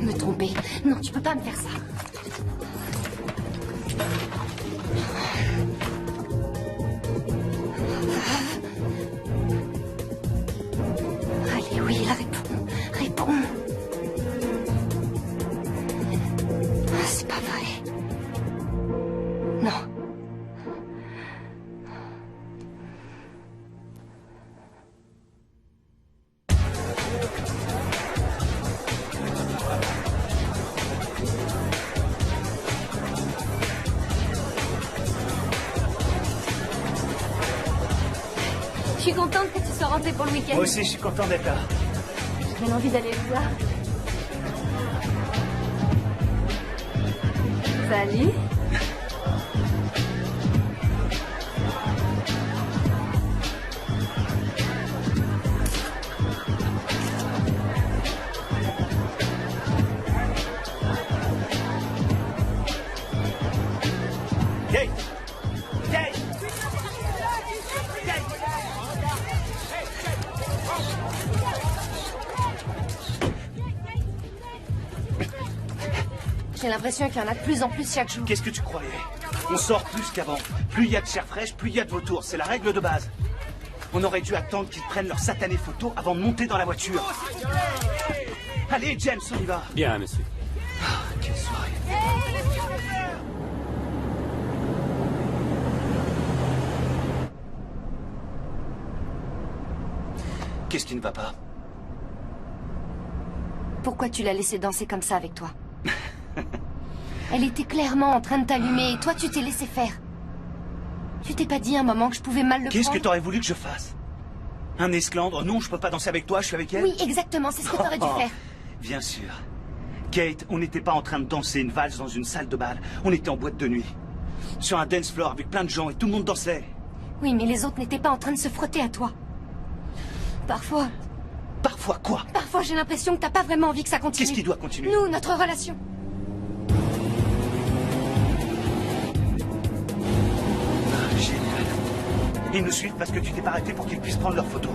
Me tromper? Non, tu peux pas me faire ça. Allez, oui, réponds. Réponds. C'est pas vrai. Non. Je suis contente que tu sois rentrée pour le week-end. Moi aussi, je suis content d'être là. J'ai bien envie d'aller le voir. Salut. Kate! Kate! J'ai l'impression qu'il y en a de plus en plus chaque jour. Qu'est-ce que tu croyais? On sort plus qu'avant. Plus il y a de chair fraîche, plus il y a de vautours. C'est la règle de base. On aurait dû attendre qu'ils prennent leurs satanées photos avant de monter dans la voiture. Allez, James, on y va. Bien, monsieur. Ah, quelle soirée. Qu'est-ce qui ne va pas? Pourquoi tu l'as laissée danser comme ça avec toi? Elle était clairement en train de t'allumer et toi tu t'es laissé faire. Tu t'es pas dit un moment que je pouvais mal le prendre? Qu'est-ce que t'aurais voulu que je fasse? Un esclandre? Non, je peux pas danser avec toi, je suis avec elle. Oui, exactement, c'est ce que t'aurais dû faire. Bien sûr. Kate, on n'était pas en train de danser une valse dans une salle de bal. On était en boîte de nuit. Sur un dance floor avec plein de gens et tout le monde dansait. Oui, mais les autres n'étaient pas en train de se frotter à toi. Parfois... Parfois quoi? Parfois j'ai l'impression que t'as pas vraiment envie que ça continue. Qu'est-ce qui doit continuer? Nous, notre relation. Génial. Ils nous suivent parce que tu t'es pas arrêté pour qu'ils puissent prendre leurs photos.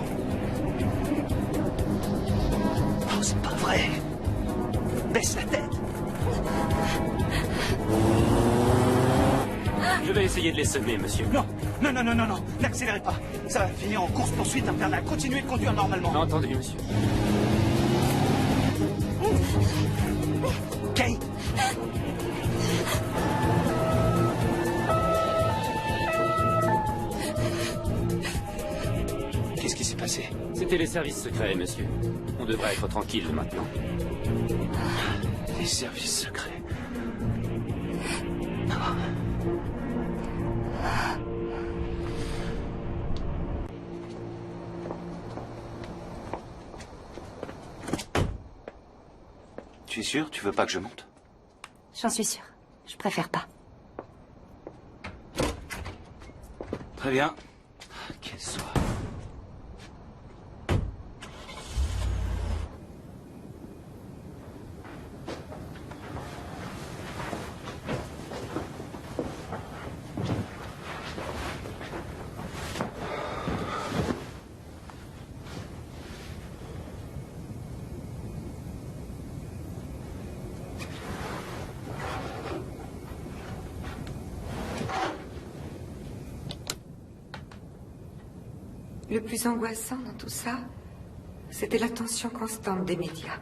c'est pas vrai. Baisse la tête. Je vais essayer de les semer, monsieur. Non, non, non, non, non, non. N'accélérez pas. Ça va finir en course-poursuite infernale. Continuez de conduire normalement. Entendu, monsieur. Kate. Qu'est-ce qui s'est passé? C'était les services secrets, monsieur. On devrait être tranquille maintenant. Les services secrets. Tu es sûr? Tu veux pas que je monte? J'en suis sûre. Je préfère pas. Très bien. Quelle soif. Le plus angoissant dans tout ça, c'était l'attention constante des médias.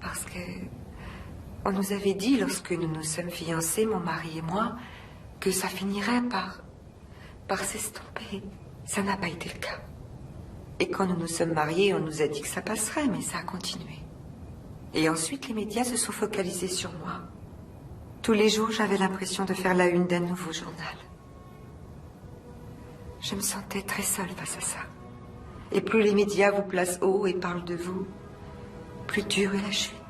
Parce que on nous avait dit, lorsque nous nous sommes fiancés, mon mari et moi, que ça finirait par s'estomper. Ça n'a pas été le cas. Et quand nous nous sommes mariés, on nous a dit que ça passerait, mais ça a continué. Et ensuite, les médias se sont focalisés sur moi. Tous les jours, j'avais l'impression de faire la une d'un nouveau journal. Je me sentais très seule face à ça. Et plus les médias vous placent haut et parlent de vous, plus dure est la chute.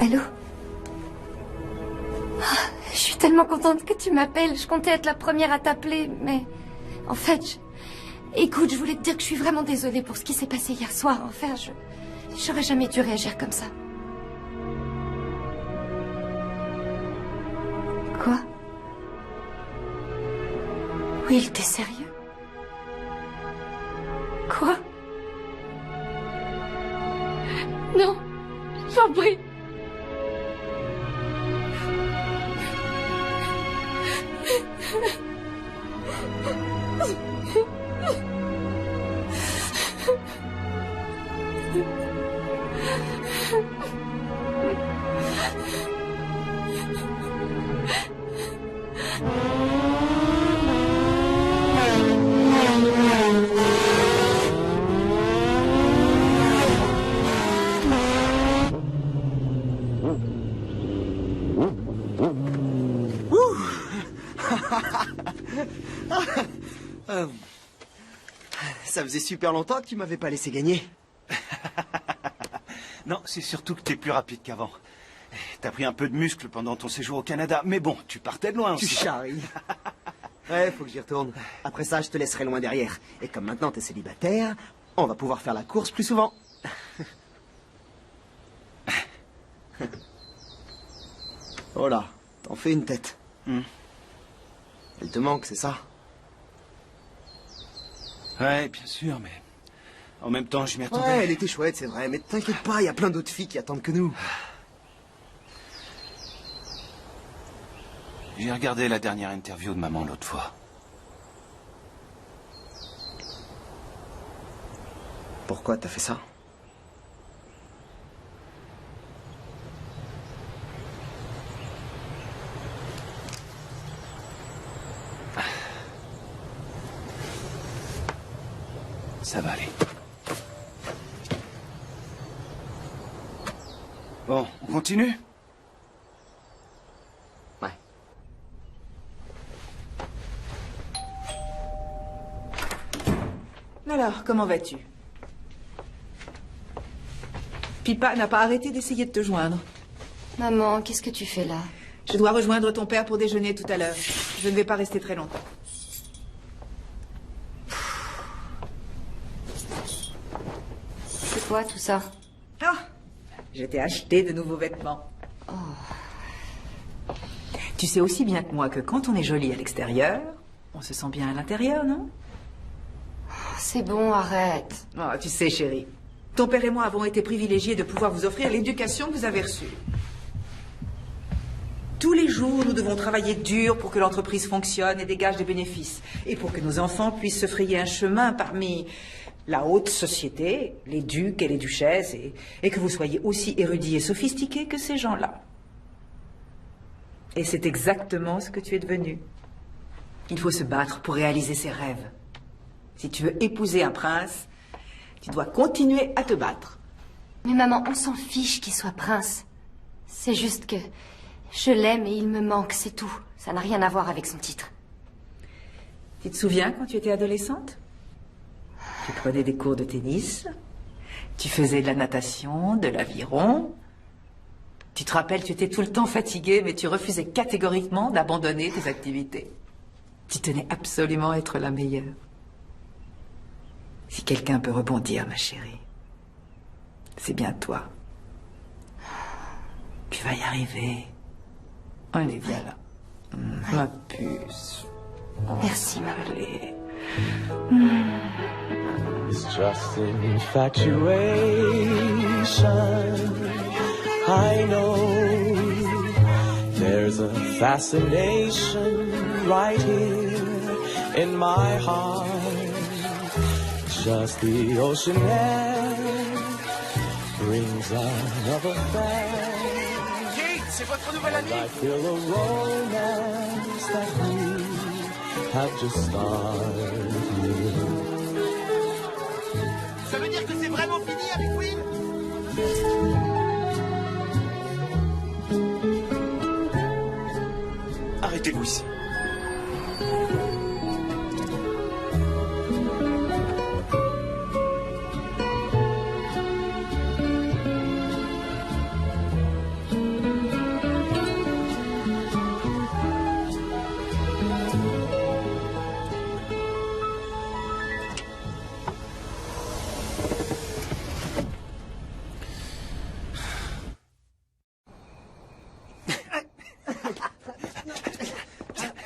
Allô? Je suis tellement contente que tu m'appelles. Je comptais être la première à t'appeler, mais... En fait, Écoute, je voulais te dire que je suis vraiment désolée pour ce qui s'est passé hier soir. Enfin, j'aurais jamais dû réagir comme ça. Quoi? Will, t'es sérieux? Quoi? Non, j'en prie. Ça faisait super longtemps que tu m'avais pas laissé gagner. Non, c'est surtout que t'es plus rapide qu'avant. T'as pris un peu de muscle pendant ton séjour au Canada, mais bon, tu partais de loin aussi. Tu charries. Ouais, faut que j'y retourne. Après ça, je te laisserai loin derrière. Et comme maintenant t'es célibataire, on va pouvoir faire la course plus souvent. Oh là, t'en fais une tête. Elle te manque, c'est ça? Ouais, bien sûr, mais en même temps, je m'y attendais. Ouais, elle était chouette, c'est vrai, mais t'inquiète pas, il y a plein d'autres filles qui attendent que nous. J'ai regardé la dernière interview de maman l'autre fois. Pourquoi t'as fait ça? Ça va aller. Bon, on continue? Ouais. Alors, comment vas-tu? Pipa n'a pas arrêté d'essayer de te joindre. Maman, qu'est-ce que tu fais là? Je dois rejoindre ton père pour déjeuner tout à l'heure. Je ne vais pas rester très longtemps. C'est quoi tout ça? Ah, je t'ai acheté de nouveaux vêtements. Tu sais aussi bien que moi que quand on est joli à l'extérieur, on se sent bien à l'intérieur, non? C'est bon, arrête. Oh, tu sais, chérie, ton père et moi avons été privilégiés de pouvoir vous offrir l'éducation que vous avez reçue. Tous les jours, nous devons travailler dur pour que l'entreprise fonctionne et dégage des bénéfices. Et pour que nos enfants puissent se frayer un chemin parmi la haute société, les ducs et les duchesses, et que vous soyez aussi érudits et sophistiqués que ces gens-là. Et c'est exactement ce que tu es devenu. Il faut se battre pour réaliser ses rêves. Si tu veux épouser un prince, tu dois continuer à te battre. Mais maman, on s'en fiche qu'il soit prince. C'est juste que je l'aime et il me manque, c'est tout. Ça n'a rien à voir avec son titre. Tu te souviens quand tu étais adolescente? Tu prenais des cours de tennis, tu faisais de la natation, de l'aviron. Tu te rappelles, tu étais tout le temps fatiguée, mais tu refusais catégoriquement d'abandonner tes activités. Tu tenais absolument à être la meilleure. Si quelqu'un peut rebondir, ma chérie, c'est bien toi. Tu vas y arriver. Allez, viens là. Ma puce. Merci, maman. Allez. It's just infatuation. I know there's a fascination right here in my heart. Just the ocean air brings another fair. Kate, c'est votre nouvelle amie. I feel a romance that we have just started. Ça veut dire que c'est vraiment fini avec Will? Arrêtez-vous ici.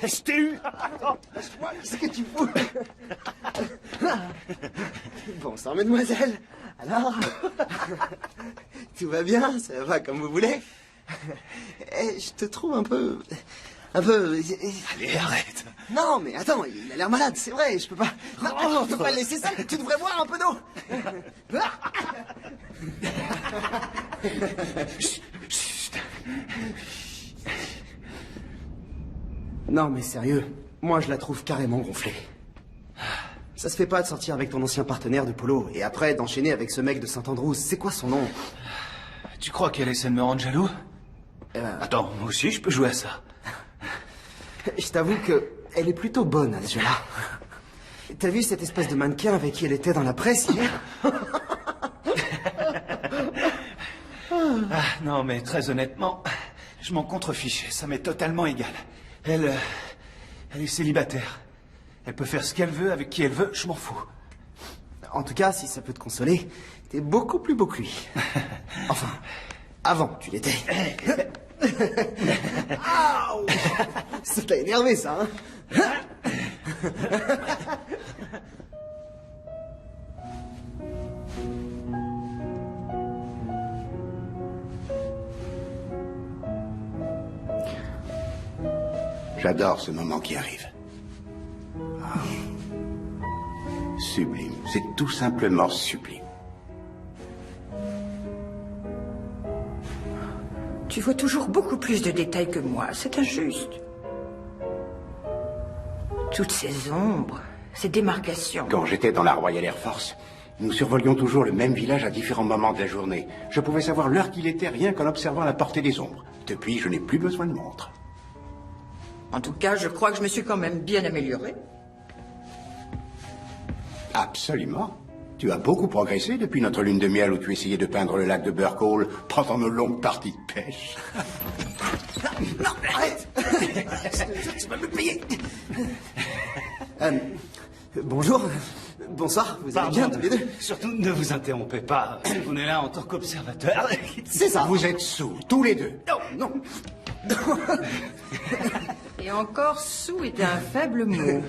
Je t'ai eu. Attends, lâche-moi, qu'est-ce que tu fous? Bonsoir, mademoiselle. Alors tout va bien? Ça va comme vous voulez? Eh, je te trouve un peu... Allez, arrête. Non, mais attends, il a l'air malade, c'est vrai, je peux pas... Non, je peux pas le laisser ça, tu devrais boire un peu d'eau. Non, mais sérieux, moi je la trouve carrément gonflée. Ça se fait pas de sortir avec ton ancien partenaire de polo et après d'enchaîner avec ce mec de Saint-Andrews. C'est quoi son nom? Tu crois qu'elle essaie de me rendre jaloux? Attends, moi aussi je peux jouer à ça. Je t'avoue que elle est plutôt bonne à ce jeu-là. T'as vu cette espèce de mannequin avec qui elle était dans la presse hier? Ah, non, mais très honnêtement, je m'en contrefiche. Ça m'est totalement égal. Elle est célibataire. Elle peut faire ce qu'elle veut avec qui elle veut, je m'en fous. En tout cas, si ça peut te consoler, t'es beaucoup plus beau que lui. Enfin, avant tu l'étais. Aouh! Ça t'a énervé, ça, hein? J'adore ce moment qui arrive. Ah. Sublime. C'est tout simplement sublime. Tu vois toujours beaucoup plus de détails que moi. C'est injuste. Toutes ces ombres, ces démarcations. Quand j'étais dans la Royal Air Force, nous survolions toujours le même village à différents moments de la journée. Je pouvais savoir l'heure qu'il était rien qu'en observant la portée des ombres. Depuis, je n'ai plus besoin de montre. En tout cas, je crois que je me suis quand même bien améliorée. Absolument. Tu as beaucoup progressé depuis notre lune de miel où tu essayais de peindre le lac de Burkehall pendant nos longues parties de pêche. Non, arrête. Tu vas me payer. Bonjour. Bonsoir, vous allez bien tous les deux? Surtout, ne vous interrompez pas. On est là en tant qu'observateur. C'est ça. Vous êtes sous, tous les deux. Non. Et encore, sous est un faible mot.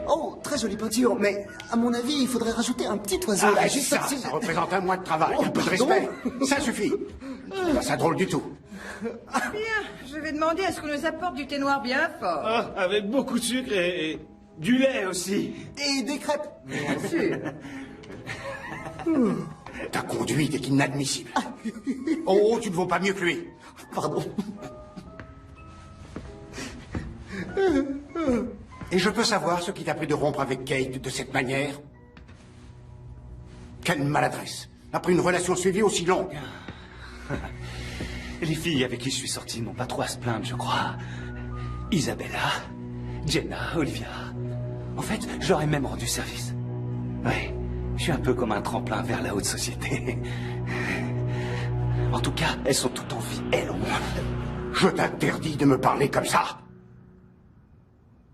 Oh, très jolie peinture, mais à mon avis, il faudrait rajouter un petit oiseau là, Arrête juste ça, au-dessus. ça représente un mois de travail. Un peu de pardon. respect. Ça suffit. C'est pas ça drôle du tout. Bien, je vais demander à ce qu'on nous apporte du thé noir bien fort. Ah, avec beaucoup de sucre et du lait aussi. Et des crêpes. Bien sûr. Ta conduite est inadmissible. Oh, tu ne vaux pas mieux que lui. Pardon. Et je peux savoir ce qui t'a pris de rompre avec Kate de cette manière? Quelle maladresse. Après une relation suivie aussi longue. Les filles avec qui je suis sorti n'ont pas trop à se plaindre, je crois. Isabella, Jenna, Olivia. En fait, je leur ai même rendu service. Oui, je suis un peu comme un tremplin vers la haute société. En tout cas, elles sont toutes en vie, elles au moins. Je t'interdis de me parler comme ça.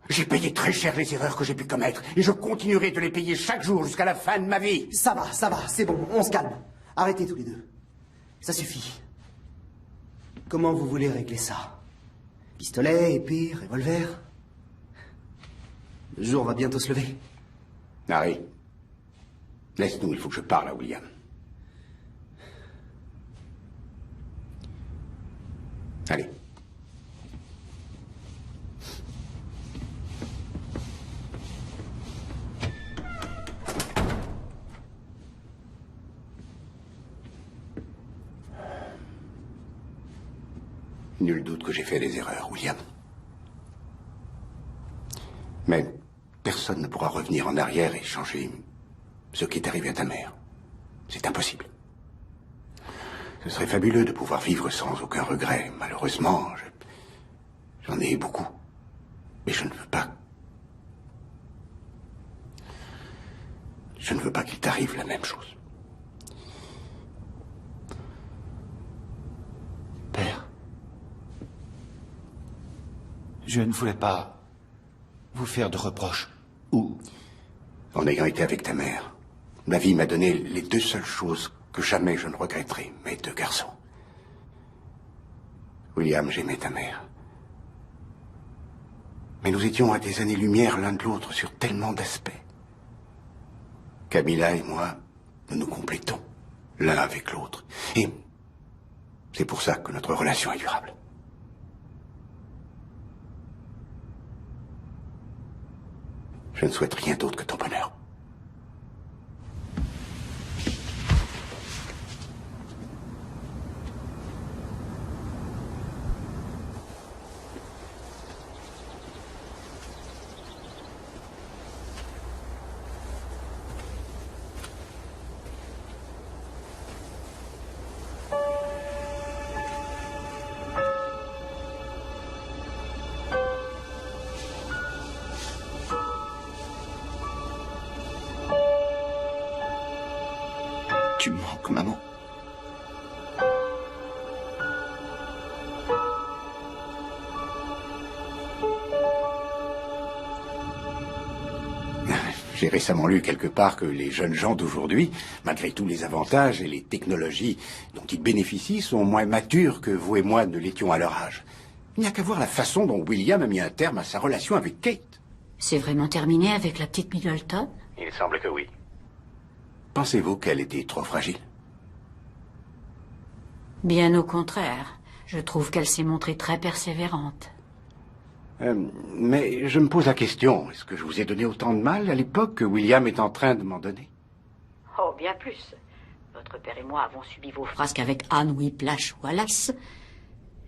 J'ai payé très cher les erreurs que j'ai pu commettre et je continuerai de les payer chaque jour jusqu'à la fin de ma vie. Ça va, c'est bon, on se calme. Arrêtez tous les deux. Ça suffit. Comment vous voulez régler ça? Pistolet, épée, revolver? Le jour va bientôt se lever. Harry, laisse-nous, il faut que je parle à William. Allez. Nul doute que j'ai fait des erreurs, William. Mais personne ne pourra revenir en arrière et changer ce qui est arrivé à ta mère. C'est impossible. Ce serait fabuleux de pouvoir vivre sans aucun regret. Malheureusement, j'en ai beaucoup. Mais je ne veux pas. Je ne veux pas qu'il t'arrive la même chose. Père, je ne voulais pas vous faire de reproches. Ou... En ayant été avec ta mère, ma vie m'a donné les deux seules choses que jamais je ne regretterai, mes deux garçons. William, j'aimais ta mère. Mais nous étions à des années-lumière l'un de l'autre sur tellement d'aspects. Camilla et moi, nous nous complétons, l'un avec l'autre. Et c'est pour ça que notre relation est durable. Je ne souhaite rien d'autre que ton bonheur. Tu me manques, maman. J'ai récemment lu quelque part que les jeunes gens d'aujourd'hui, malgré tous les avantages et les technologies dont ils bénéficient, sont moins matures que vous et moi ne l'étions à leur âge. Il n'y a qu'à voir la façon dont William a mis un terme à sa relation avec Kate. C'est vraiment terminé avec la petite Middleton? Il semble que oui. Pensez-vous qu'elle était trop fragile? Bien au contraire. Je trouve qu'elle s'est montrée très persévérante. Mais je me pose la question, est-ce que je vous ai donné autant de mal à l'époque que William est en train de m'en donner? Oh, bien plus. Votre père et moi avons subi vos frasques avec Anne Whiplash Wallace,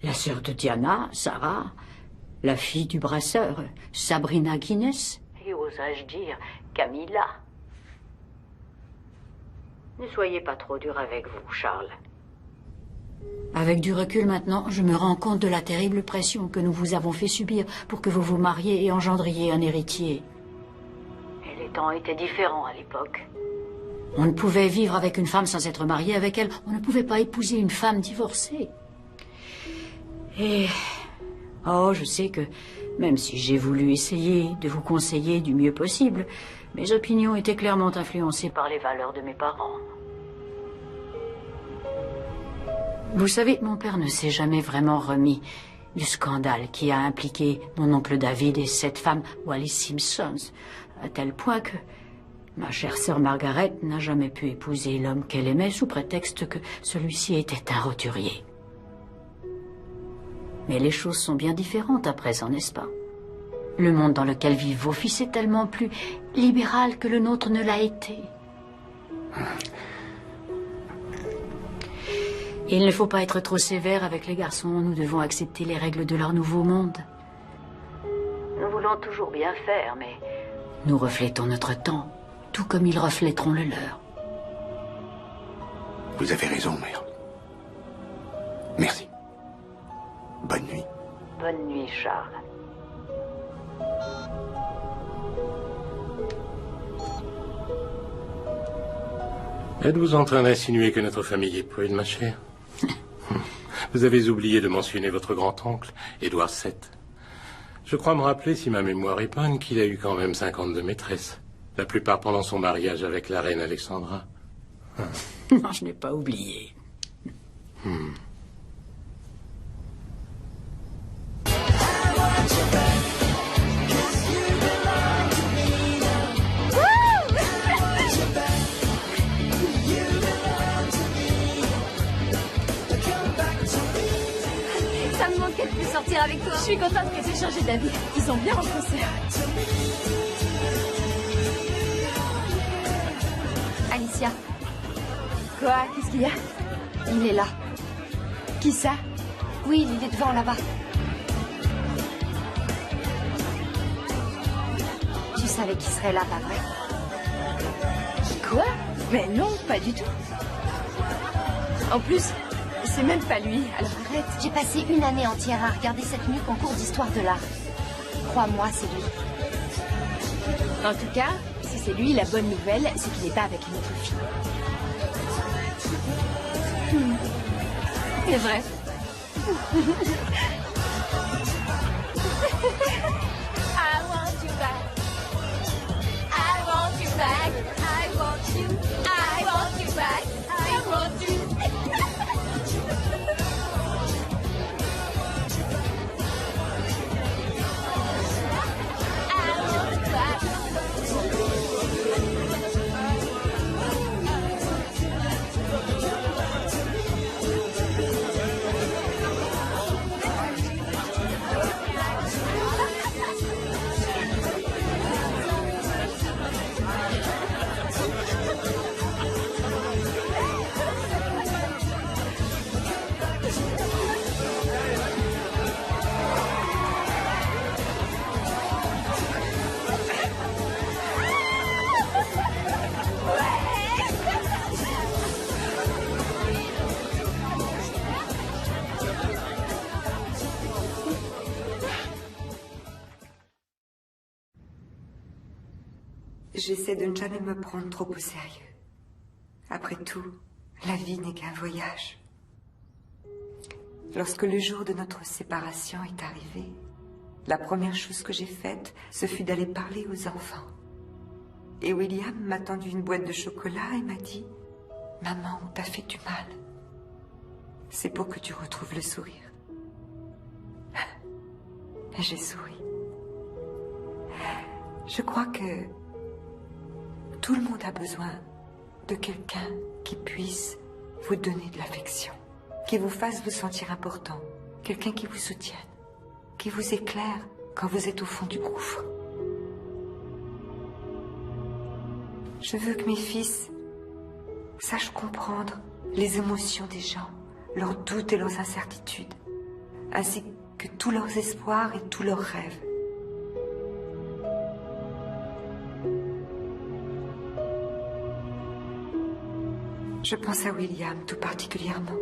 la sœur de Diana, Sarah, la fille du brasseur, Sabrina Guinness, et osais-je dire, Camilla. Ne soyez pas trop dur avec vous, Charles. Avec du recul maintenant, je me rends compte de la terrible pression que nous vous avons fait subir pour que vous vous mariez et engendriez un héritier. Elle temps étaient différents à l'époque. On ne pouvait vivre avec une femme sans être marié avec elle. On ne pouvait pas épouser une femme divorcée. Et... oh, je sais que, même si j'ai voulu essayer de vous conseiller du mieux possible, mes opinions étaient clairement influencées par les valeurs de mes parents. Vous savez, mon père ne s'est jamais vraiment remis du scandale qui a impliqué mon oncle David et cette femme, Wallis Simpson, à tel point que ma chère sœur Margaret n'a jamais pu épouser l'homme qu'elle aimait sous prétexte que celui-ci était un roturier. Mais les choses sont bien différentes à présent, n'est-ce pas? Le monde dans lequel vivent vos fils est tellement plus libéral que le nôtre ne l'a été. Il ne faut pas être trop sévère avec les garçons. Nous devons accepter les règles de leur nouveau monde. Nous voulons toujours bien faire, mais nous reflétons notre temps, tout comme ils reflèteront le leur. Vous avez raison, mère. Merci. Bonne nuit. Bonne nuit, Charles. Êtes-vous en train d'insinuer que notre famille est prude, ma chère? Vous avez oublié de mentionner votre grand-oncle, Édouard VII. Je crois me rappeler, si ma mémoire est bonne, qu'il a eu quand même 52 maîtresses. La plupart pendant son mariage avec la reine Alexandra. Non, je n'ai pas oublié. Ça me manque qu'elle puisse sortir avec toi. Je suis contente que tu aies changé d'avis. Ils ont bien renforcé. Alicia. Quoi? Qu'est-ce qu'il y a? Il est là. Qui ça? Oui, il est devant là-bas. Tu savais qu'il serait là, pas vrai? Quoi? Mais non, pas du tout. En plus, c'est même pas lui, alors arrête. J'ai passé une année entière à regarder cette nuit concours d'histoire de l'art. Crois-moi, c'est lui. En tout cas, si c'est lui, la bonne nouvelle, c'est qu'il n'est pas avec une autre fille. C'est vrai. I want you back. I want you back. I want you. I want you back. I want you. J'essaie de ne jamais me prendre trop au sérieux. Après tout, la vie n'est qu'un voyage. Lorsque le jour de notre séparation est arrivé, la première chose que j'ai faite, ce fut d'aller parler aux enfants. Et William m'a tendu une boîte de chocolat et m'a dit « Maman, on t'a fait du mal. C'est pour que tu retrouves le sourire. » Et j'ai souri. Je crois que tout le monde a besoin de quelqu'un qui puisse vous donner de l'affection, qui vous fasse vous sentir important, quelqu'un qui vous soutienne, qui vous éclaire quand vous êtes au fond du gouffre. Je veux que mes fils sachent comprendre les émotions des gens, leurs doutes et leurs incertitudes, ainsi que tous leurs espoirs et tous leurs rêves. Je pense à William tout particulièrement.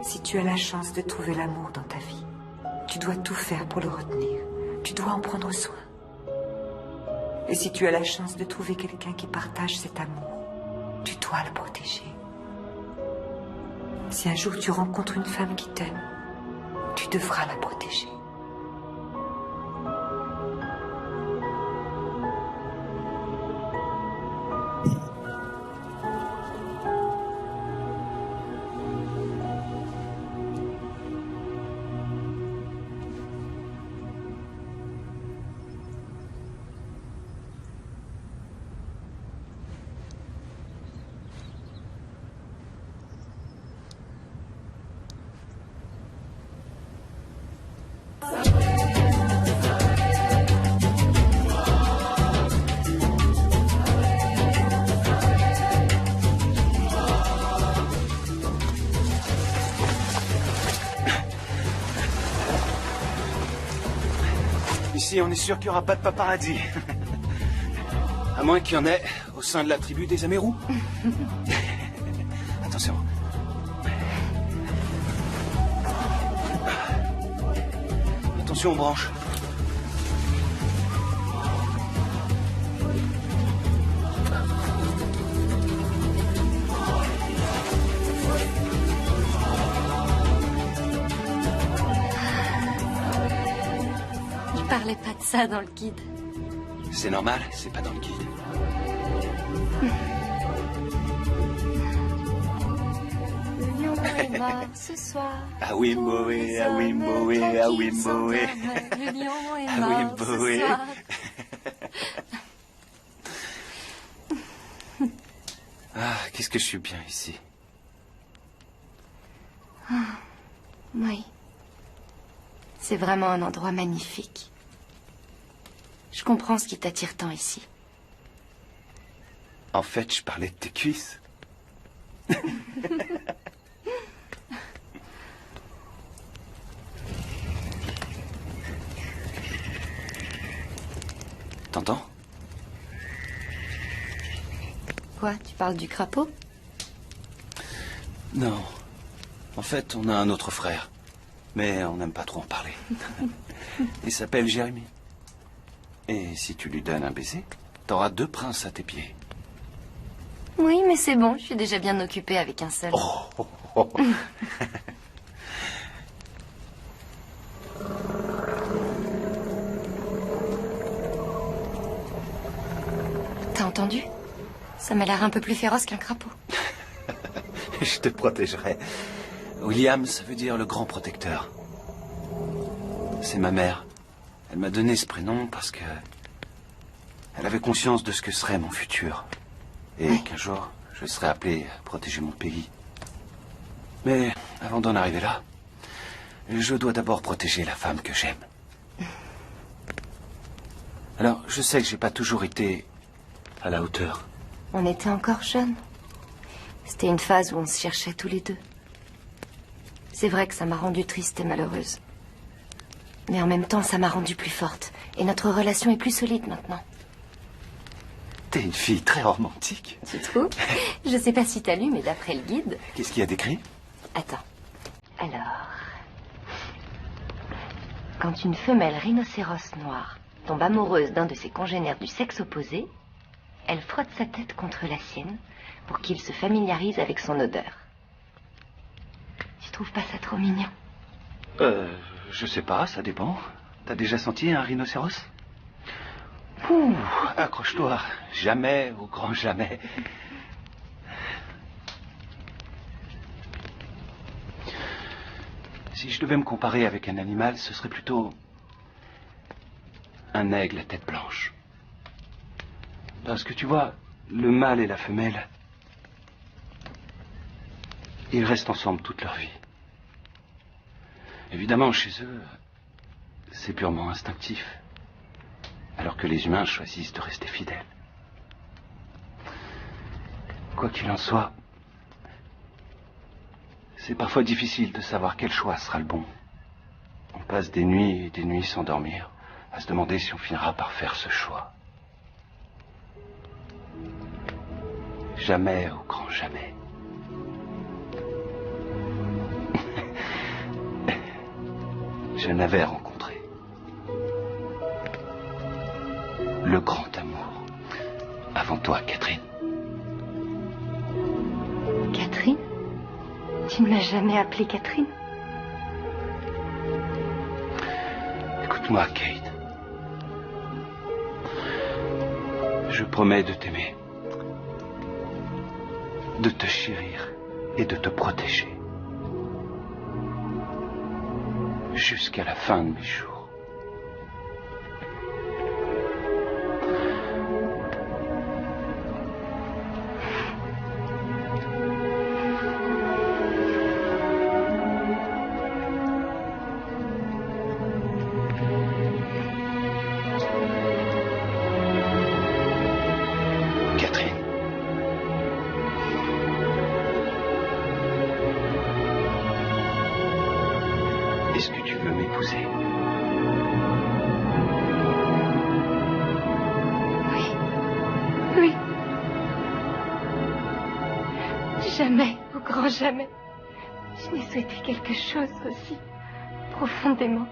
Si tu as la chance de trouver l'amour dans ta vie, tu dois tout faire pour le retenir. Tu dois en prendre soin. Et si tu as la chance de trouver quelqu'un qui partage cet amour, tu dois le protéger. Si un jour tu rencontres une femme qui t'aime, tu devras la protéger. Ici, on est sûr qu'il n'y aura pas de paparazzi. À moins qu'il y en ait au sein de la tribu des Amérous. Attention. Attention aux branches. Il parlait pas de ça dans le guide. C'est normal, c'est pas dans le guide. Le lion est mort ce soir. Ah oui, Moé, ah oui, Moé, ah oui, Moé. Le lion est Ah mort oui, ce Moé. soir. Ah, qu'est-ce que je suis bien ici. Ah, oui. C'est vraiment un endroit magnifique. Je comprends ce qui t'attire tant ici. En fait, je parlais de tes cuisses. T'entends? Quoi, tu parles du crapaud? Non. En fait, on a un autre frère. Mais on n'aime pas trop en parler. Il s'appelle Jérémy. Et si tu lui donnes un baiser, t'auras 2 princes à tes pieds. Oui, mais c'est bon, je suis déjà bien occupée avec un seul. T'as entendu? Ça m'a l'air un peu plus féroce qu'un crapaud. Je te protégerai. William, ça veut dire le grand protecteur. C'est ma mère. Elle m'a donné ce prénom parce que elle avait conscience de ce que serait mon futur. Et qu'un jour, je serais appelé à protéger mon pays. Mais avant d'en arriver là, je dois d'abord protéger la femme que j'aime. Alors, je sais que j'ai pas toujours été à la hauteur. On était encore jeunes. C'était une phase où on se cherchait tous les deux. C'est vrai que ça m'a rendue triste et malheureuse. Mais en même temps, ça m'a rendue plus forte. Et notre relation est plus solide maintenant. T'es une fille très romantique. Tu trouves? Je sais pas si t'as lu, mais d'après le guide... Qu'est-ce qu'il y a d'écrit? Attends. Alors... Quand une femelle rhinocéros noire tombe amoureuse d'un de ses congénères du sexe opposé, elle frotte sa tête contre la sienne pour qu'il se familiarise avec son odeur. Tu trouves pas ça trop mignon? Je sais pas, ça dépend. T'as déjà senti un rhinocéros? Ouh, accroche-toi. Jamais, au grand jamais. Si je devais me comparer avec un animal, ce serait plutôt un aigle à tête blanche. Parce que tu vois, le mâle et la femelle, ils restent ensemble toute leur vie. Évidemment, chez eux, c'est purement instinctif. Alors que les humains choisissent de rester fidèles. Quoi qu'il en soit, c'est parfois difficile de savoir quel choix sera le bon. On passe des nuits et des nuits sans dormir, à se demander si on finira par faire ce choix. Jamais, au grand jamais. Je n'avais rencontré le grand amour. avant toi, Catherine. Catherine? Tu ne m'as jamais appelée Catherine? Écoute-moi, Kate. Je promets de t'aimer, de te chérir et de te protéger jusqu'à la fin de mes jours. Est-ce que tu veux m'épouser? Oui. Jamais, au grand jamais, je n'ai souhaité quelque chose aussi profondément.